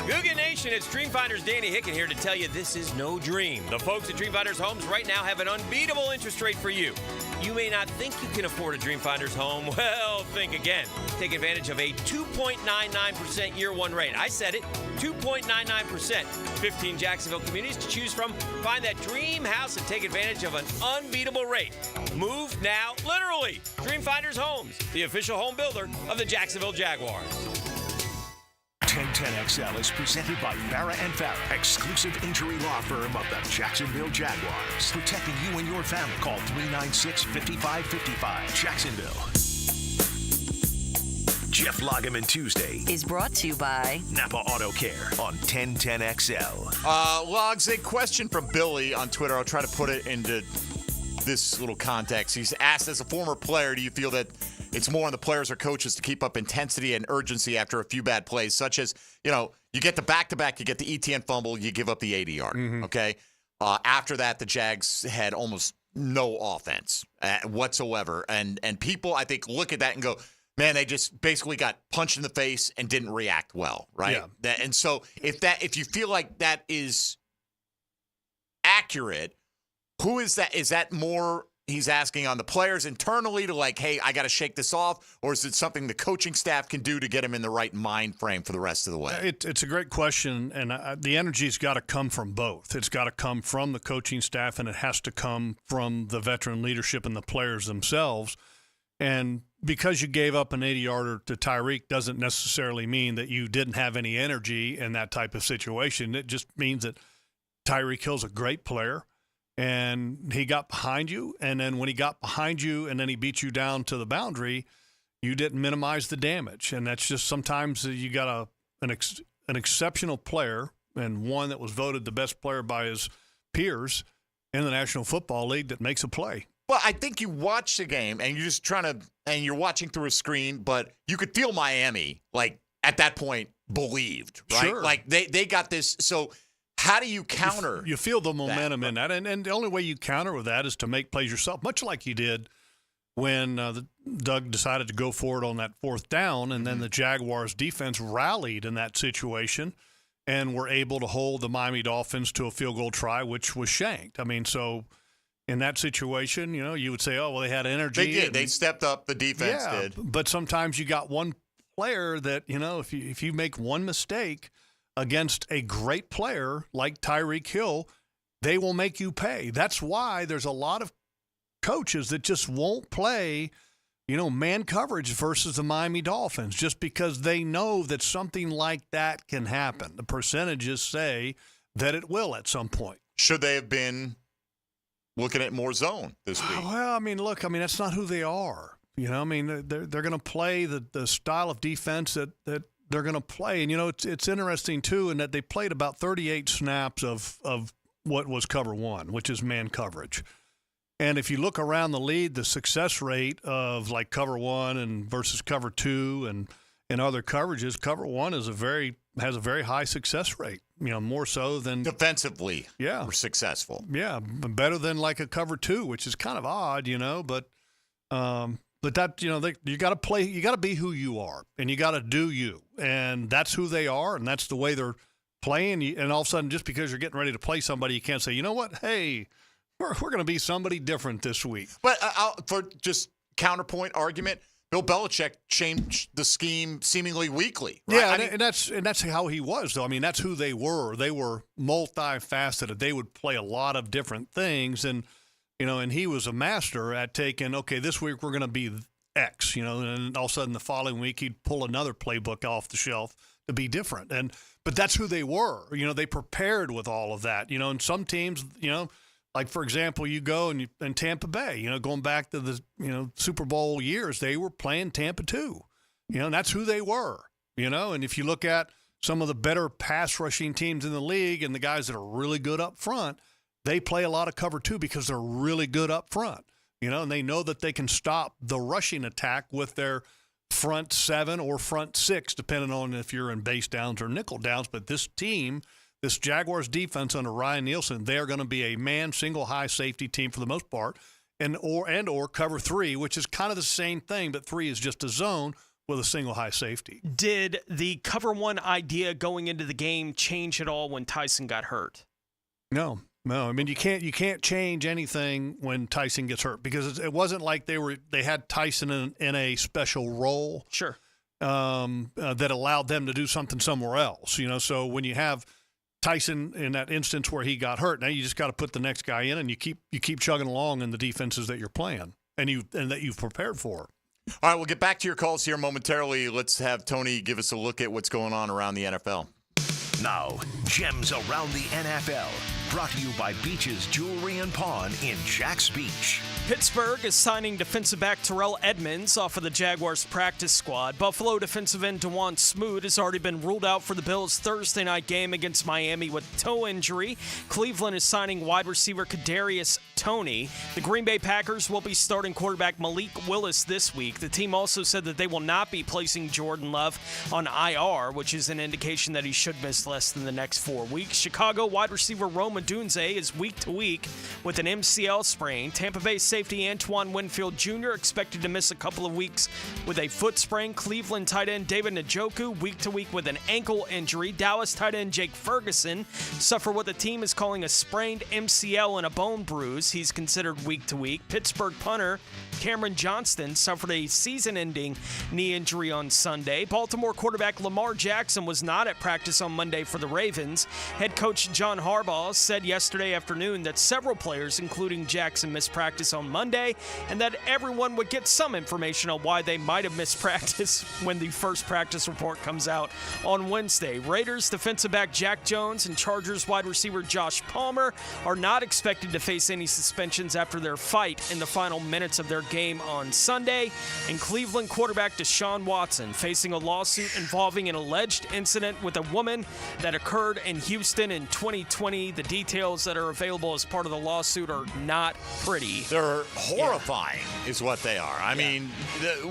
Googan Nation, it's Dreamfinders Danny Hicken here to tell you this is no dream. The folks at Dreamfinders Homes right now have an unbeatable interest rate for you. You may not think you can afford a Dreamfinders home. Well, think again. Take advantage of a 2.99% year one rate. I said it, 2.99%. 15 Jacksonville communities to choose from. Find that dream house and take advantage of an unbeatable rate. Move now, literally. Dreamfinders Homes, the official home builder of the Jacksonville Jaguars. 1010XL is presented by Farah and Farah, exclusive injury law firm of the Jacksonville Jaguars. Protecting you and your family. Call 396-5555. Jacksonville. Jeff Lageman Tuesday is brought to you by Napa Auto Care on 1010XL. Logs, a question from Billy on Twitter. I'll try to put it into this little context. He's asked, as a former player, do you feel that it's more on the players or coaches to keep up intensity and urgency after a few bad plays, such as, You get the back-to-back, you get the ETN fumble, you give up the 80-yard, okay? After that, the Jags had almost no offense whatsoever. And people, I think, look at that and go, man, they just basically got punched in the face and didn't react well, right? Yeah. And so if you feel like that is accurate, who is that? Is that more he's asking on the players internally to like, hey, I got to shake this off? Or is it something the coaching staff can do to get him in the right mind frame for the rest of the way? It's a great question, and the energy's got to come from both. It's got to come from the coaching staff, and it has to come from the veteran leadership and the players themselves. And because you gave up an 80-yarder to Tyreek doesn't necessarily mean that you didn't have any energy in that type of situation. It just means that Tyreek Hill's a great player. And he got behind you, and then when he got behind you and then he beat you down to the boundary, you didn't minimize the damage. And that's just sometimes you got an exceptional player and one that was voted the best player by his peers in the National Football League that makes a play. Well, I think you watch the game and you're just and you're watching through a screen, but you could feel Miami, like, at that point, believed, right? Sure. Like, they got this. So how do you counter? You feel the momentum in that. And the only way you counter with that is to make plays yourself, much like you did when Doug decided to go for it on that fourth down, and then the Jaguars defense rallied in that situation and were able to hold the Miami Dolphins to a field goal try, which was shanked. I mean, so in that situation, you would say, oh, well, they had energy. They did. They stepped up. The defense did. But sometimes you got one player that, if you make one mistake against a great player like Tyreek Hill, they will make you pay. That's why there's a lot of coaches that just won't play, man coverage versus the Miami Dolphins just because they know that something like that can happen. The percentages say that it will at some point. Should they have been looking at more zone this week? Well, that's not who they are. They're going to play the style of defense that they're going to play. And, it's interesting, too, in that they played about 38 snaps of what was cover one, which is man coverage. And if you look around the league, the success rate of, like, cover one and versus cover two and other coverages, cover one has a very high success rate, more so than defensively. Yeah. We're successful. Yeah, better than, like, a cover two, which is kind of odd, But that, you got to play, you got to be who you are, and you got to do you. And that's who they are, and that's the way they're playing. And all of a sudden, just because you're getting ready to play somebody, you can't say, you know what, hey, we're going to be somebody different this week. But for just counterpoint argument, Bill Belichick changed the scheme seemingly weekly. Right? Yeah, and that's how he was, though. I mean, that's who they were. They were multifaceted. They would play a lot of different things, and and he was a master at taking, okay, this week we're going to be X, and all of a sudden the following week he'd pull another playbook off the shelf to be different. But that's who they were. They prepared with all of that. And some teams, like, for example, you go and Tampa Bay, going back to the, Super Bowl years, they were playing Tampa too. And that's who they were, and if you look at some of the better pass rushing teams in the league and the guys that are really good up front, they play a lot of cover two because they're really good up front, and they know that they can stop the rushing attack with their front seven or front six, depending on if you're in base downs or nickel downs. But this team, this Jaguars defense under Ryan Nielsen, they are going to be a man single high safety team for the most part, and or cover three, which is kind of the same thing, but three is just a zone with a single high safety. Did the cover one idea going into the game change at all when Tyson got hurt? No. I mean, you can't change anything when Tyson gets hurt because it wasn't like they had Tyson in a special role. Sure. That allowed them to do something somewhere else. So when you have Tyson in that instance where he got hurt, now you just got to put the next guy in, and you keep chugging along in the defenses that you're playing and that you've prepared for. All right, we'll get back to your calls here momentarily. Let's have Tony give us a look at what's going on around the NFL. Now, Gems Around the NFL, brought to you by Beach's Jewelry and Pawn in Jax Beach. Pittsburgh is signing defensive back Terrell Edmonds off of the Jaguars practice squad. Buffalo defensive end DeJuan Smoot has already been ruled out for the Bills' Thursday night game against Miami with toe injury. Cleveland is signing wide receiver Kadarius Toney. The Green Bay Packers will be starting quarterback Malik Willis this week. The team also said that they will not be placing Jordan Love on IR, which is an indication that he should miss less than the next 4 weeks. Chicago wide receiver Rome Odunze is week to week with an MCL sprain. Tampa Bay safety Antoine Winfield Jr. expected to miss a couple of weeks with a foot sprain. Cleveland tight end David Njoku week to week with an ankle injury. Dallas tight end Jake Ferguson suffered what the team is calling a sprained MCL and a bone bruise. He's considered week to week. Pittsburgh punter Cameron Johnston suffered a season-ending knee injury on Sunday. Baltimore quarterback Lamar Jackson was not at practice on Monday for the Ravens. Head coach John Harbaugh said yesterday afternoon that several players, including Jackson, missed practice on Monday, and that everyone would get some information on why they might have missed practice when the first practice report comes out on Wednesday. Raiders defensive back Jack Jones and Chargers wide receiver Josh Palmer are not expected to face any suspensions after their fight in the final minutes of their game on Sunday. And Cleveland quarterback Deshaun Watson facing a lawsuit involving an alleged incident with a woman that occurred in Houston in 2020. The details that are available as part of the lawsuit are not pretty. They're horrifying, is what they are. I mean,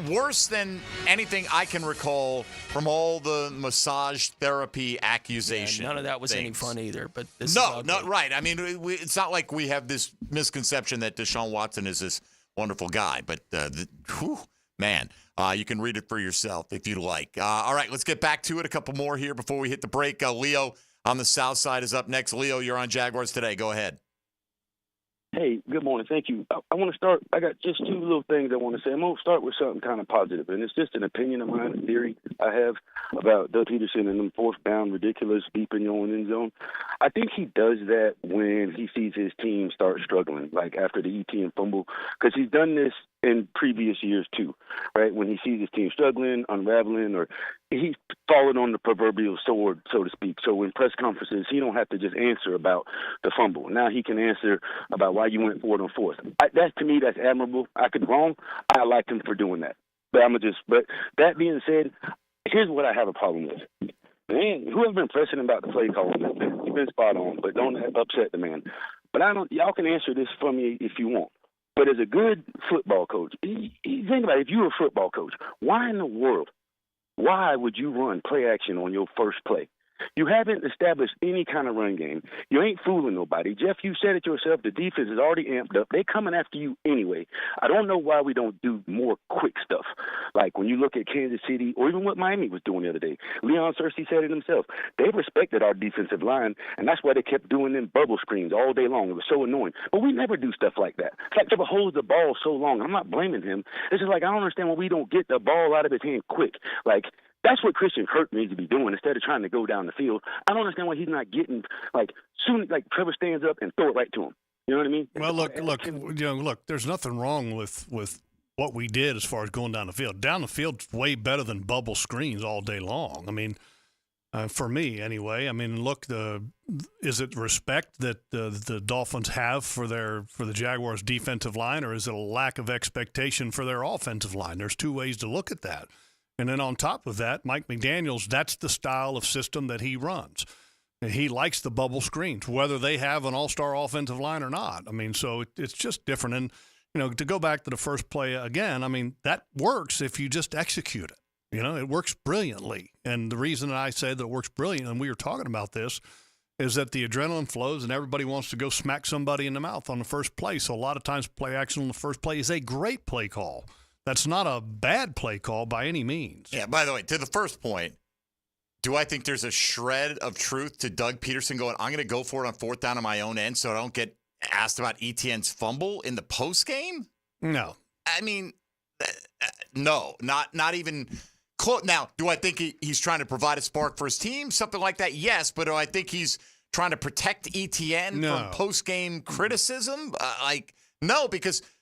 worse than anything I can recall from all the massage therapy accusations. None of that was any fun either. But this no, not right. I mean, it's not like we have this misconception that Deshaun Watson is this wonderful guy. But, man, you can read it for yourself if you like. All right, let's get back to it. A couple more here before we hit the break. Leo on the south side is up next. Leo, you're on Jaguars Today. Go ahead. Hey, good morning. Thank you. I want to start. I got just two little things I want to say. I'm going to start with something kind of positive, and it's just an opinion of mine, a theory I have about Doug Peterson and them fourth down, ridiculous, deep in your own end zone. I think he does that when he sees his team start struggling, like after the ETN fumble, because he's done this in previous years too, right? When he sees his team struggling, unraveling, or he's fallen on the proverbial sword, so to speak. So in press conferences, he don't have to just answer about the fumble. Now he can answer about why you went for it on fourth. That to me, that's admirable. I could be wrong. I like him for doing that. But But that being said, here's what I have a problem with. Man, whoever been pressing about the play calling, he's been spot on, but don't upset the man. But y'all can answer this for me if you want. But as a good football coach, think about it. If you were a football coach, why in the world, why would you run play action on your first play? You haven't established any kind of run game. You ain't fooling nobody. Jeff, you said it yourself. The defense is already amped up. They're coming after you anyway. I don't know why we don't do more quick stuff. Like when you look at Kansas City or even what Miami was doing the other day. Leon Searcy said it himself. They respected our defensive line, and that's why they kept doing them bubble screens all day long. It was so annoying. But we never do stuff like that. It's like Trevor holds the ball so long. I'm not blaming him. It's just like I don't understand why we don't get the ball out of his hand quick. Like, that's what Christian Kirk needs to be doing instead of trying to go down the field. I don't understand why he's not getting, soon, Trevor stands up and throw it right to him. You know what I mean? Well, look, there's nothing wrong with what we did as far as going down the field. Down the field's way better than bubble screens all day long. I mean, for me anyway. I mean, look, is it respect that the Dolphins have for the Jaguars' defensive line, or is it a lack of expectation for their offensive line? There's two ways to look at that. And then on top of that, Mike McDaniels, that's the style of system that he runs. And he likes the bubble screens, whether they have an all-star offensive line or not. I mean, so it's just different. And, to go back to the first play again, I mean, that works if you just execute it. It works brilliantly. And the reason I say that it works brilliant, and we were talking about this, is that the adrenaline flows and everybody wants to go smack somebody in the mouth on the first play. So a lot of times play action on the first play is a great play call. That's not a bad play call by any means. Yeah, by the way, to the first point, do I think there's a shred of truth to Doug Peterson going, I'm going to go for it on fourth down on my own end so I don't get asked about ETN's fumble in the postgame? No. I mean, no, not even close. Now, do I think he's trying to provide a spark for his team? Something like that, yes. But do I think he's trying to protect ETN from postgame criticism? No, because –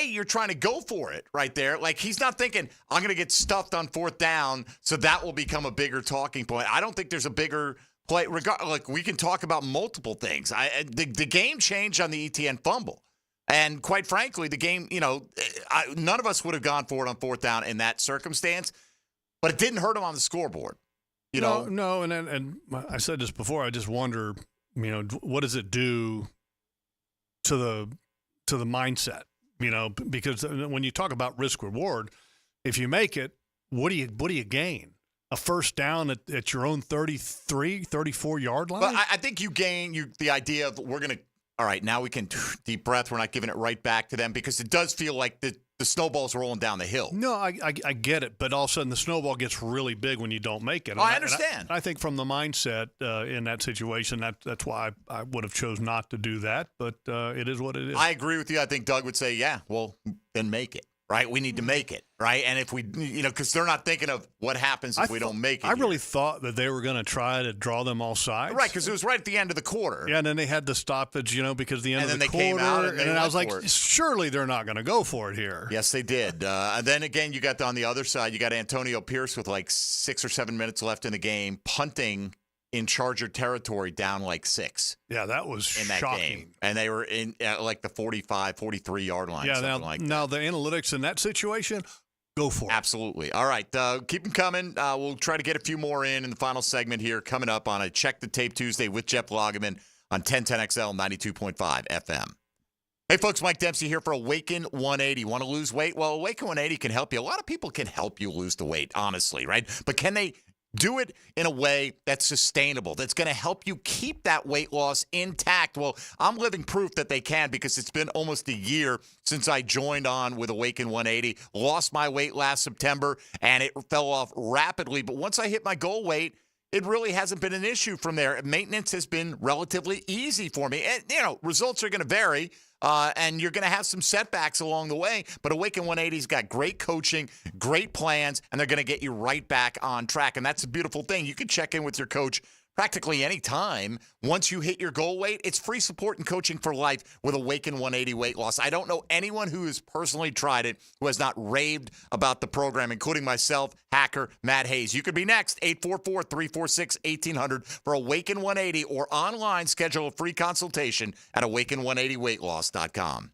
you're trying to go for it right there. Like, he's not thinking, I'm going to get stuffed on fourth down, so that will become a bigger talking point. I don't think there's a bigger play. We can talk about multiple things. The game changed on the ETN fumble. And quite frankly, the game, none of us would have gone for it on fourth down in that circumstance, but it didn't hurt them on the scoreboard. No, and I said this before. I just wonder, what does it do to the mindset? Because when you talk about risk reward, if you make it, what do you gain? A first down at your own 33, 34-yard line? But I think you gain the idea of we're going to, all right, now we can deep breath. We're not giving it right back to them because it does feel like the snowball's rolling down the hill. No, I get it, but all of a sudden the snowball gets really big when you don't make it. I understand. I think from the mindset in that situation, that's why I would have chose not to do that, but it is what it is. I agree with you. I think Doug would say, yeah, well, then make it. Right? We need to make it, right? And if we, because they're not thinking of what happens if we don't make it. I really thought that they were going to try to draw them all sides. Right, because it was right at the end of the quarter. Yeah, and then they had the stoppage, because the end of the quarter. And then they came out and then I was like, surely they're not going to go for it here. Yes, they did. And then again, you got on the other side, you got Antonio Pierce with like 6 or 7 minutes left in the game, punting in Charger territory down like 6. Yeah, that was in that shocking. Game. And they were in like the 45, 43-yard line. Yeah, now that. The analytics in that situation, go for it. Absolutely. All right, keep them coming. We'll try to get a few more in the final segment here coming up on a Check the Tape Tuesday with Jeff Lageman on 1010XL 92.5 FM. Hey, folks, Mike Dempsey here for Awaken 180. Want to lose weight? Well, Awaken 180 can help you. A lot of people can help you lose the weight, honestly, right? But can they do it in a way that's sustainable, that's going to help you keep that weight loss intact? Well, I'm living proof that they can because it's been almost a year since I joined on with Awaken 180. Lost my weight last September, and it fell off rapidly. But once I hit my goal weight, it really hasn't been an issue from there. Maintenance has been relatively easy for me. And, results are going to vary. And you're going to have some setbacks along the way. But Awaken 180's got great coaching, great plans, and they're going to get you right back on track. And that's a beautiful thing. You can check in with your coach practically any time. Once you hit your goal weight, it's free support and coaching for life with Awaken 180 Weight Loss. I don't know anyone who has personally tried it who has not raved about the program, including myself, hacker Matt Hayes. You could be next, 844-346-1800 for Awaken 180 or online. Schedule a free consultation at awaken180weightloss.com.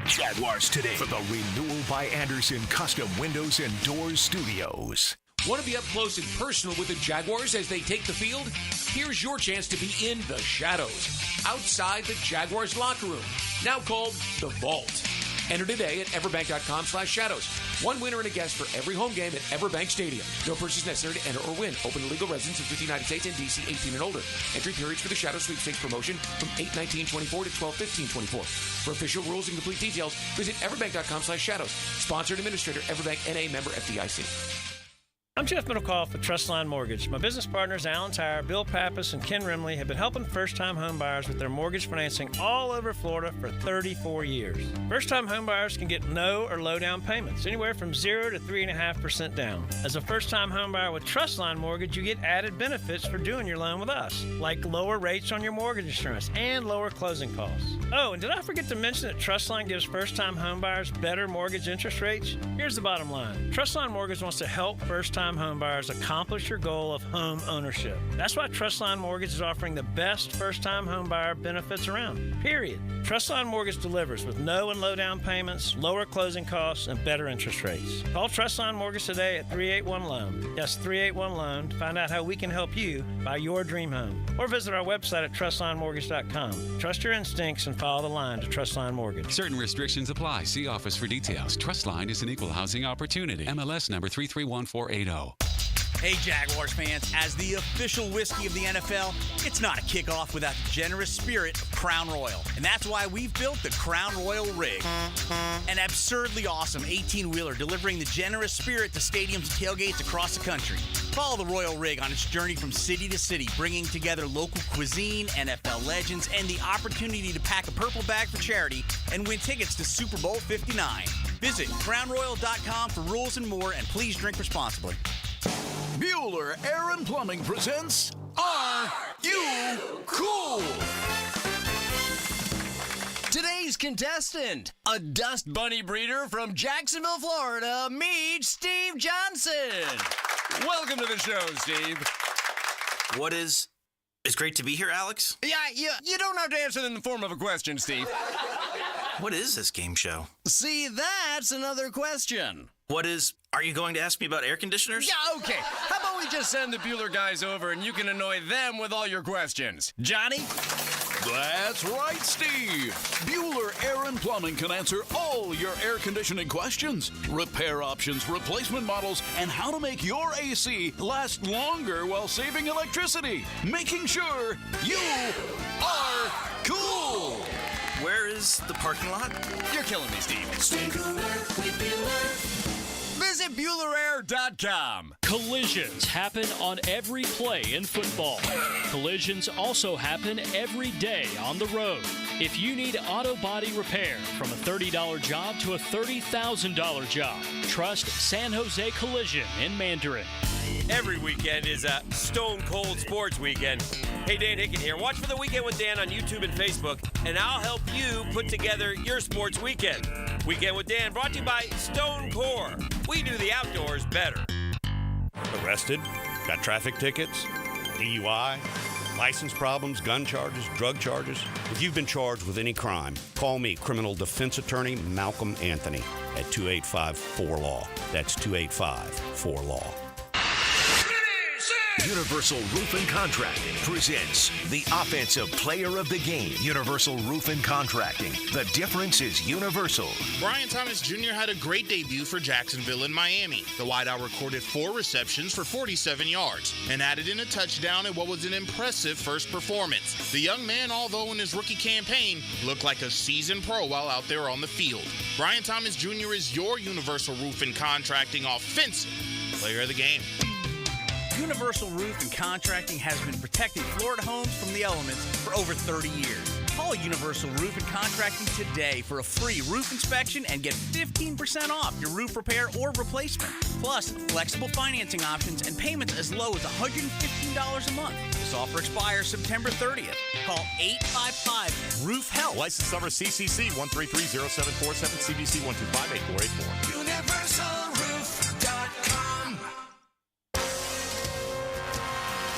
Jaguars Today for the Renewal by Anderson Custom Windows and Doors Studios. Want to be up close and personal with the Jaguars as they take the field? Here's your chance to be in the shadows, outside the Jaguars locker room, now called the Vault. Enter today at everbank.com/shadows. One winner and a guest for every home game at Everbank Stadium. No purchase necessary to enter or win. Open to legal residents of the United States and D.C. 18 and older. Entry periods for the Shadow Sweepstakes promotion from 8/19/24 to 12/15/24. For official rules and complete details, visit everbank.com/shadows. Sponsored administrator, Everbank N.A. member FDIC. I'm Jeff Middlecoff with Trustline Mortgage. My business partners, Alan Tyre, Bill Pappas, and Ken Rimley, have been helping first-time home buyers with their mortgage financing all over Florida for 34 years. First-time home buyers can get no or low down payments, anywhere from 0 to 3.5% down. As a first-time home buyer with Trustline Mortgage, you get added benefits for doing your loan with us, like lower rates on your mortgage insurance and lower closing costs. Oh, and did I forget to mention that Trustline gives first-time home buyers better mortgage interest rates? Here's the bottom line. Trustline Mortgage wants to help first-time home buyers accomplish your goal of home ownership. That's why Trustline Mortgage is offering the best first-time home buyer benefits around, period. Trustline Mortgage delivers with no and low down payments, lower closing costs, and better interest rates. Call Trustline Mortgage today at 381-LOAN. That's 381-LOAN to find out how we can help you buy your dream home. Or visit our website at trustlinemortgage.com. Trust your instincts and follow the line to Trustline Mortgage. Certain restrictions apply. See office for details. Trustline is an equal housing opportunity. MLS number 331480. Hey, Jaguars fans, as the official whiskey of the NFL, it's not a kickoff without the generous spirit of Crown Royal. And that's why we've built the Crown Royal Rig. An absurdly awesome 18-wheeler delivering the generous spirit to stadiums and tailgates across the country. Follow the Royal Rig on its journey from city to city, bringing together local cuisine, NFL legends, and the opportunity to pack a purple bag for charity and win tickets to Super Bowl 59. Visit crownroyal.com for rules and more, and please drink responsibly. Bueller Air and Plumbing presents Are You Cool? Today's contestant, a dust bunny breeder from Jacksonville, Florida, meets Steve Johnson. Welcome to the show, Steve. It's great to be here, Alex. Yeah, you don't have to answer in the form of a question, Steve. What is this game show? See, that's another question. Are you going to ask me about air conditioners? Yeah, okay. How about we just send the Bueller guys over and you can annoy them with all your questions? Johnny? That's right, Steve. Bueller Air and Plumbing can answer all your air conditioning questions, repair options, replacement models, and how to make your AC last longer while saving electricity, making sure you are cool. Where is the parking lot? You're killing me, Steve. Stay cooler with Bueller. Visit BuellerAir.com. Collisions happen on every play in football. Collisions also happen every day on the road. If you need auto body repair, from a $30 job to a $30,000 job, trust San Jose Collision in Mandarin. Every weekend is a stone cold sports weekend. Hey, Dan Hicken here. Watch for the Weekend with Dan on YouTube and Facebook, and I'll help you put together your sports weekend. Weekend with Dan brought to you by Stone Core. We do the outdoors better. Arrested? Got traffic tickets? DUI? License problems? Gun charges? Drug charges? If you've been charged with any crime, call me, criminal defense attorney Malcolm Anthony, at 285-4LAW. That's 285-4LAW. Universal Roof and Contracting presents the Offensive Player of the Game. Universal Roof and Contracting. The difference is universal. Brian Thomas Jr. had a great debut for Jacksonville and Miami. The wideout recorded 4 receptions for 47 yards and added in a touchdown in what was an impressive first performance. The young man, although in his rookie campaign, looked like a seasoned pro while out there on the field. Brian Thomas Jr. is your Universal Roof and Contracting Offensive Player of the Game. Universal Roof and Contracting has been protecting Florida homes from the elements for over 30 years. Call Universal Roof and Contracting today for a free roof inspection and get 15% off your roof repair or replacement. Plus, flexible financing options and payments as low as $115 a month. This offer expires September 30th. Call 855-ROOF-HELP. License number CCC 1330747, CBC 1258484. UniversalRoof.com.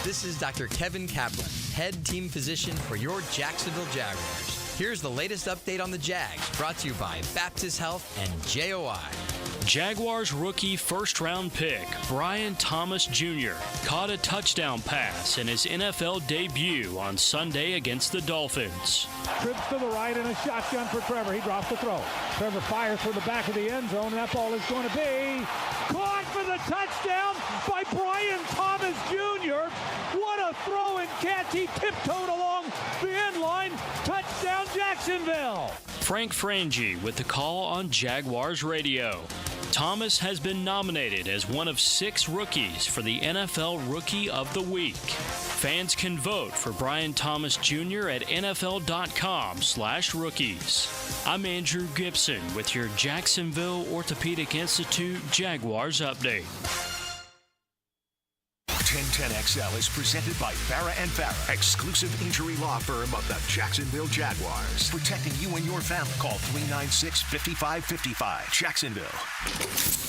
This is Dr. Kevin Kaplan, head team physician for your Jacksonville Jaguars. Here's the latest update on the Jags, brought to you by Baptist Health and JOI. Jaguars rookie first-round pick Brian Thomas Jr. caught a touchdown pass in his NFL debut on Sunday against the Dolphins. Trips to the right and a shotgun for Trevor. He drops the throw. Trevor fires for the back of the end zone, and that ball is going to be caught for the touchdown by Brian Thomas Jr. What a throw and catch. He tiptoed along the end line. Touchdown, Jacksonville. Frank Frangie with the call on Jaguars radio. Thomas has been nominated as one of 6 rookies for the NFL Rookie of the Week. Fans can vote for Brian Thomas Jr. at NFL.com/rookies. I'm Andrew Gibson with your Jacksonville Orthopedic Institute Jaguars update. 1010XL is presented by Farah & Farah, exclusive injury law firm of the Jacksonville Jaguars. Protecting you and your family. Call 396-5555. Jacksonville.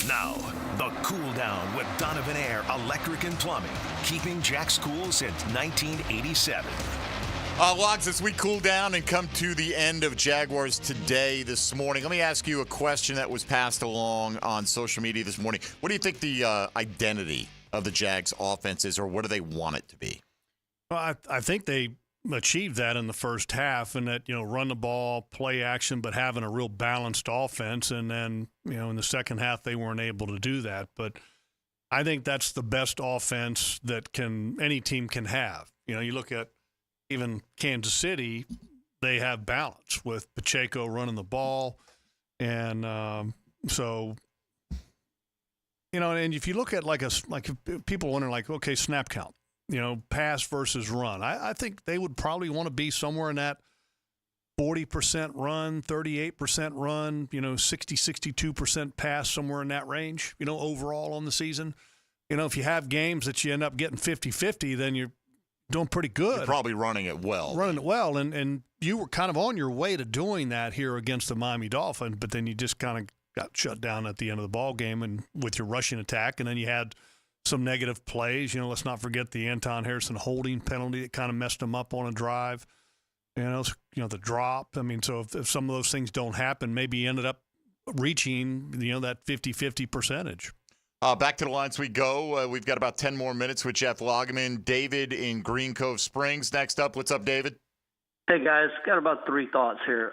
Now, the Cool Down with Donovan Air Electric and Plumbing. Keeping Jack's cool since 1987. Logs, as we cool down and come to the end of Jaguars Today this morning, let me ask you a question that was passed along on social media this morning. What do you think the identity of the Jags offense is, or what do they want it to be? Well, I think they achieved that in the first half, and that, run the ball, play action, but having a real balanced offense. And then, in the second half, they weren't able to do that. But I think that's the best offense that any team can have. You look at even Kansas City, they have balance with Pacheco running the ball. And and if you look at like people wondering, okay, snap count, pass versus run. I think they would probably want to be somewhere in that 40% run, 38% run, 60, 62% pass, somewhere in that range, overall on the season. If you have games that you end up getting 50-50, then you're doing pretty good. You're probably running it well. And you were kind of on your way to doing that here against the Miami Dolphins, but then you just kind of got shut down at the end of the ball game and with your rushing attack, and then you had some negative plays. Let's not forget the Anton Harrison holding penalty that kind of messed them up on a drive. The drop. I mean, so if some of those things don't happen, maybe he ended up reaching, that 50-50 percentage. Back to the lines we go. We've got about 10 more minutes with Jeff Lageman. David in Green Cove Springs next up. What's up, David? Hey, guys. Got about 3 thoughts here.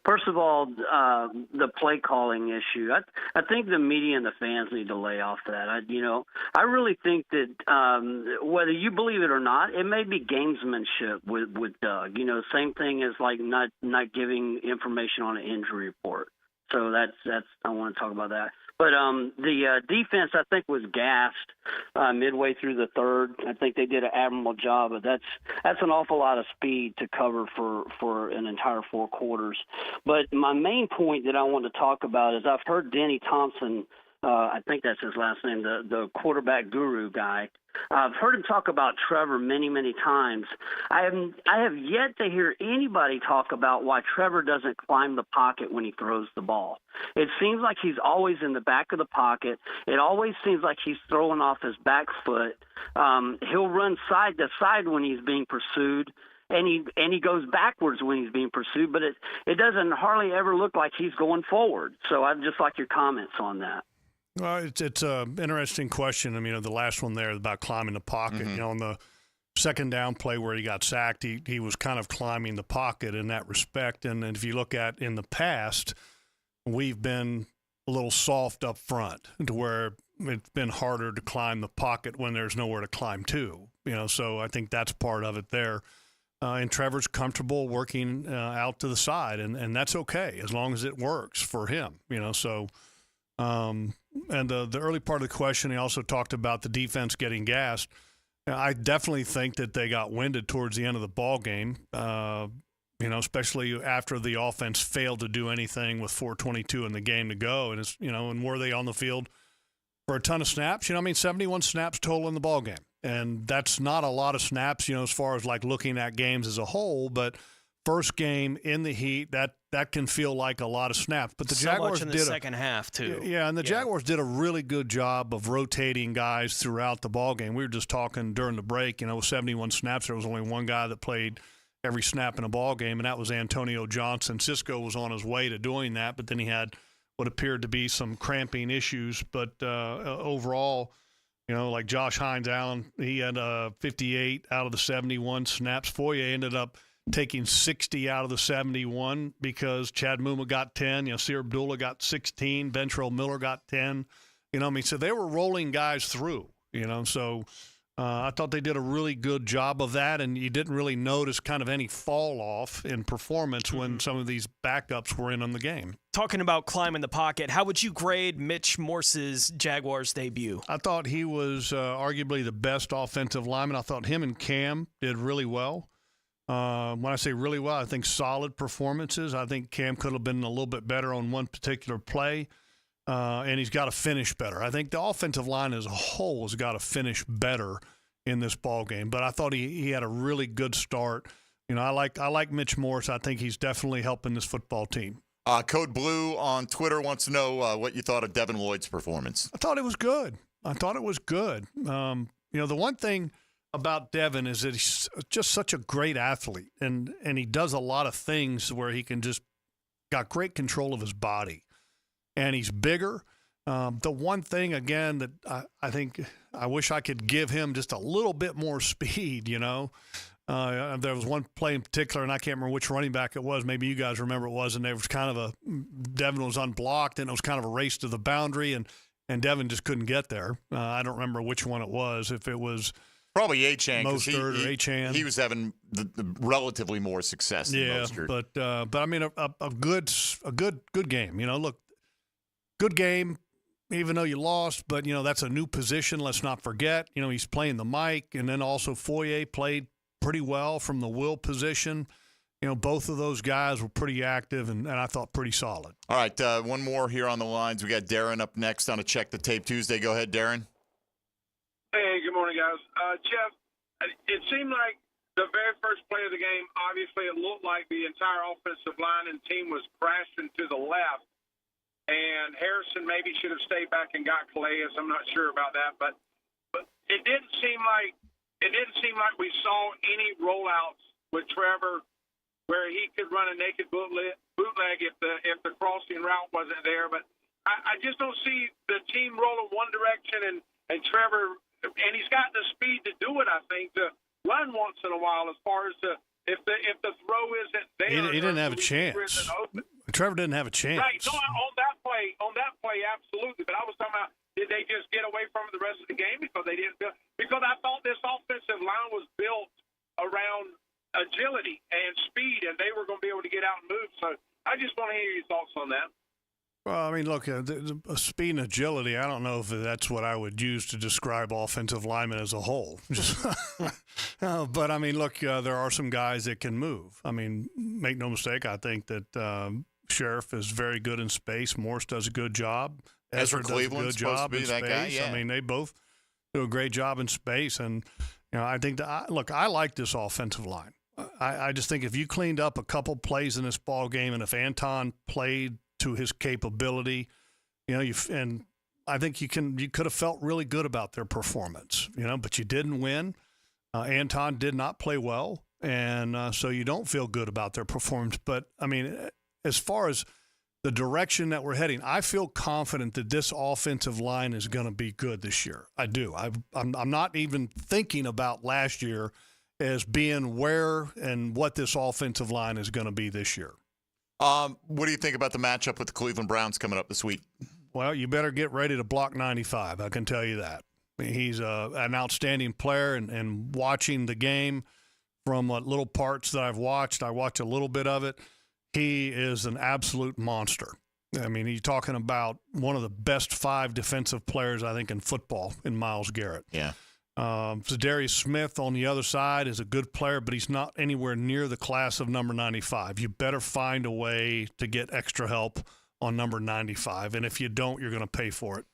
First of all, the play calling issue. I think the media and the fans need to lay off that. I really think that whether you believe it or not, it may be gamesmanship with Doug. Same thing as like not giving information on an injury report. So that's I want to talk about that. But the defense, I think, was gassed midway through the third. I think they did an admirable job, but that's an awful lot of speed to cover for an entire 4 quarters. But my main point that I want to talk about is I've heard Denny Thompson, I think that's his last name, the quarterback guru guy. I've heard him talk about Trevor many, many times. I have yet to hear anybody talk about why Trevor doesn't climb the pocket when he throws the ball. It seems like he's always in the back of the pocket. It always seems like he's throwing off his back foot. He'll run side to side when he's being pursued, and he goes backwards when he's being pursued, but it doesn't hardly ever look like he's going forward. So I'd just like your comments on that. Well, it's an interesting question. I mean, the last one there about climbing the pocket. Mm-hmm. On the second down play where he got sacked, he was kind of climbing the pocket in that respect. And if you look at in the past, we've been a little soft up front to where it's been harder to climb the pocket when there's nowhere to climb to. So I think that's part of it there. And Trevor's comfortable working out to the side, and that's okay as long as it works for him. So. And the early part of the question, he also talked about the defense getting gassed. I definitely think that they got winded towards the end of the ball game, especially after the offense failed to do anything with 4:22 in the game to go. And, and were they on the field for a ton of snaps? 71 snaps total in the ball game. And that's not a lot of snaps, as far as like looking at games as a whole, but first game in the heat, that can feel like a lot of snaps. But the Jaguars much in the second half too. Yeah, and the Jaguars did a really good job of rotating guys throughout the ball game. We were just talking during the break. With 71 snaps, there was only one guy that played every snap in a ball game, and that was Antonio Johnson. Cisco was on his way to doing that, but then he had what appeared to be some cramping issues. But overall, like Josh Hines-Allen, he had 58 out of the 71 snaps. Foye ended up taking 60 out of the 71 because Chad Muma got 10, Sear Abdullah got 16, Ventrell Miller got 10. So they were rolling guys through, so I thought they did a really good job of that, and you didn't really notice kind of any fall off in performance when some of these backups were in on the game. Talking about climbing the pocket, how would you grade Mitch Morse's Jaguars debut? I thought he was arguably the best offensive lineman. I thought him and Cam did really well. When I say really well, I think solid performances. I think Cam could have been a little bit better on one particular play, and he's got to finish better. I think the offensive line as a whole has got to finish better in this ball game. But I thought he had a really good start. I like Mitch Morse. I think he's definitely helping this football team. Code Blue on Twitter wants to know what you thought of Devin Lloyd's performance. I thought it was good. The one thing about Devin is that he's just such a great athlete, and he does a lot of things where he can just got great control of his body, and he's bigger. The one thing, again, that I think I wish I could give him just a little bit more speed, There was one play in particular, and I can't remember which running back it was. Maybe you guys remember it was, and there was kind of Devin was unblocked, and it was kind of a race to the boundary, and Devin just couldn't get there. I don't remember which one it was, if it was – probably Achane, because he was having the relatively more success than Mostert. But I mean a good game. Look, good game, even though you lost. But that's a new position. Let's not forget. He's playing the mic, and then also Foye played pretty well from the will position. Both of those guys were pretty active, and I thought pretty solid. All right, one more here on the lines. We got Darren up next on a Check the Tape Tuesday. Go ahead, Darren. Hey, good morning, guys. Jeff, it seemed like the very first play of the game, obviously it looked like the entire offensive line and team was crashing to the left, and Harrison maybe should have stayed back and got Calais. I'm not sure about that, but it didn't seem like we saw any rollouts with Trevor where he could run a naked bootleg if the crossing route wasn't there. But I just don't see the team rolling one direction and Trevor, and he's got the speed to do it, I think, to run once in a while as far as if the throw isn't there. He didn't have a chance. Trevor didn't have a chance. Right. No, on that play, absolutely. But I was talking about, did they just get away from it the rest of the game because they didn't? Because I thought this offensive line was built around agility and speed, and they were going to be able to get out and move. So I just want to hear your thoughts on that. Well, I mean, look, the speed and agility, I don't know if that's what I would use to describe offensive linemen as a whole. But, I mean, look, there are some guys that can move. I mean, make no mistake, I think that Sheriff is very good in space. Morse does a good job. Ezra does a Cleveland's good job in that space. guy, yeah. I mean, they both do a great job in space. And, I think look, I like this offensive line. I just think if you cleaned up a couple plays in this ball game, and if Anton played to his capability, and I think you could have felt really good about their performance, but you didn't win. Anton did not play well, and so you don't feel good about their performance. But I mean, as far as the direction that we're heading, I feel confident that this offensive line is going to be good this year. I do. I'm not even thinking about last year as being where and what this offensive line is going to be this year. What do you think about the matchup with the Cleveland Browns coming up this week? Well, you better get ready to block 95. I can tell you that. I mean, he's an outstanding player, and watching the game from what little parts that I've watched, I watched a little bit of it. He is an absolute monster. I mean, you're talking about one of the best 5 defensive players, I think, in football in Myles Garrett. Yeah. Zadarius Smith on the other side is a good player, but he's not anywhere near the class of number 95. You better find a way to get extra help on number 95, and if you don't, you're going to pay for it.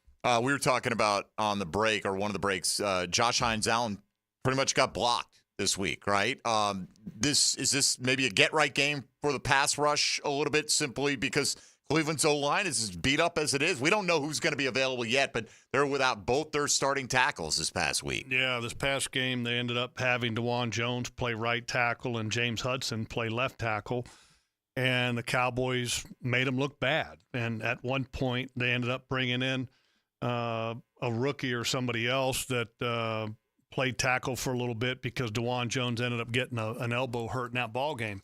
We were talking about on the break, or one of the breaks, Josh Hines-Allen pretty much got blocked this week, right? Is this maybe a get-right game for the pass rush a little bit, simply because Cleveland's O-line is as beat up as it is? We don't know who's going to be available yet, but they're without both their starting tackles this past week. Yeah, this past game they ended up having DeJuan Jones play right tackle and James Hudson play left tackle, and the Cowboys made them look bad. And at one point they ended up bringing in a rookie or somebody else that played tackle for a little bit because DeJuan Jones ended up getting an elbow hurt in that ball game.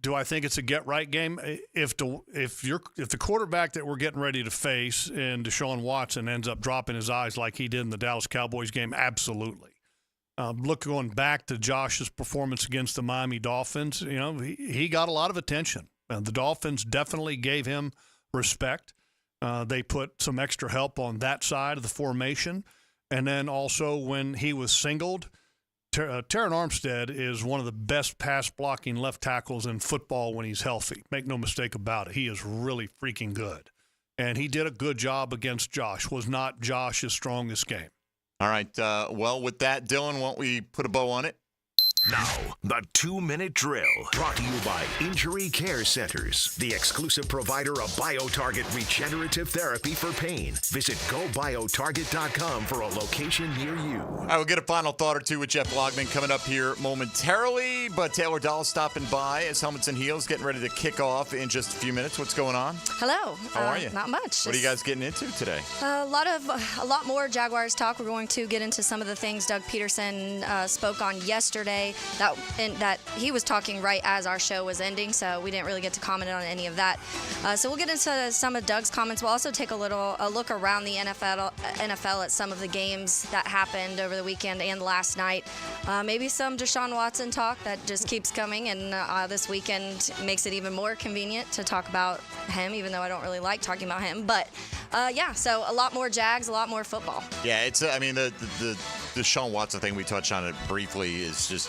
Do I think it's a get-right game? If the quarterback that we're getting ready to face in Deshaun Watson ends up dropping his eyes like he did in the Dallas Cowboys game, absolutely. Going back to Josh's performance against the Miami Dolphins, he got a lot of attention. The Dolphins definitely gave him respect. They put some extra help on that side of the formation. And then also when he was singled, Terron Armstead is one of the best pass-blocking left tackles in football when he's healthy. Make no mistake about it. He is really freaking good. And he did a good job against Josh. Was not Josh's strongest game. All right. Well, with that, Dylan, why don't we put a bow on it? Now, the 2-minute drill, brought to you by Injury Care Centers, the exclusive provider of BioTarget regenerative therapy for pain. Visit GoBioTarget.com for a location near you. All right, we'll get a final thought or two with Jeff Lageman coming up here momentarily, but Taylor Dahl stopping by as Helmets and Heels getting ready to kick off in just a few minutes. What's going on? Hello. How are you? Not much. What are you guys getting into today? A lot more Jaguars talk. We're going to get into some of the things Doug Peterson spoke on yesterday. That he was talking right as our show was ending, so we didn't really get to comment on any of that. So we'll get into some of Doug's comments. We'll also take a look around the NFL at some of the games that happened over the weekend and last night. Maybe some Deshaun Watson talk that just keeps coming, and this weekend makes it even more convenient to talk about him, even though I don't really like talking about him. But so a lot more Jags, a lot more football. Yeah, it's the Deshaun Watson thing, we touched on it briefly, is just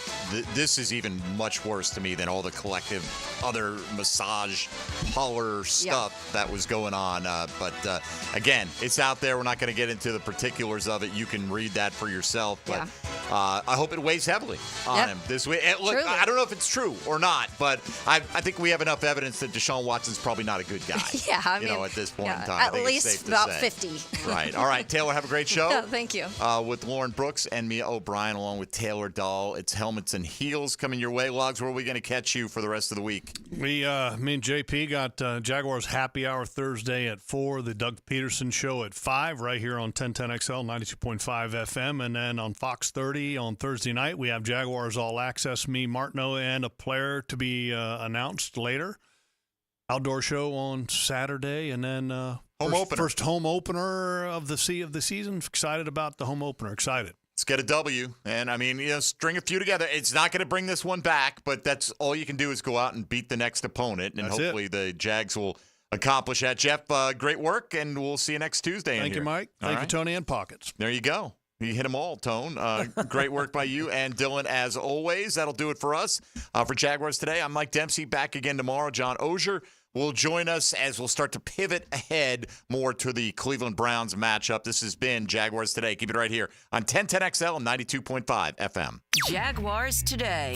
this is even much worse to me than all the collective other massage parlor stuff that was going on. But again, it's out there. We're not going to get into the particulars of it. You can read that for yourself. But I hope it weighs heavily on him this week. And look, I don't know if it's true or not, but I think we have enough evidence that Deshaun Watson's probably not a good guy. Yeah, I mean, at this point in time. At least about 50. Right. All right, Taylor, have a great show. Yeah, thank you. With Lauren Brooks and Mia O'Brien, along with Taylor Dahl. It's Helmets and Heels coming your way. Logs, where are we going to catch you for the rest of the week? Me and JP got Jaguars Happy Hour Thursday at 4, the Doug Peterson Show at 5, right here on 1010XL, 92.5 FM. And then on Fox 30 on Thursday night, we have Jaguars All Access, me, Martineau, and a player to be announced later. Outdoor show on Saturday, and then first home opener of the season. Excited about the home opener. Excited. Let's get a W. And, I mean, string a few together. It's not going to bring this one back, but that's all you can do is go out and beat the next opponent, and hopefully the Jags will accomplish that. Jeff, great work, and we'll see you next Tuesday. Thank you, Mike. Thank you, Tony, and Pockets. There you go. You hit them all, Tone. Great work by you and Dylan, as always. That'll do it for us. For Jaguars Today, I'm Mike Dempsey. Back again tomorrow. John Ogier will join us as we'll start to pivot ahead more to the Cleveland Browns matchup. This has been Jaguars Today. Keep it right here on 1010XL and 92.5 FM. Jaguars Today.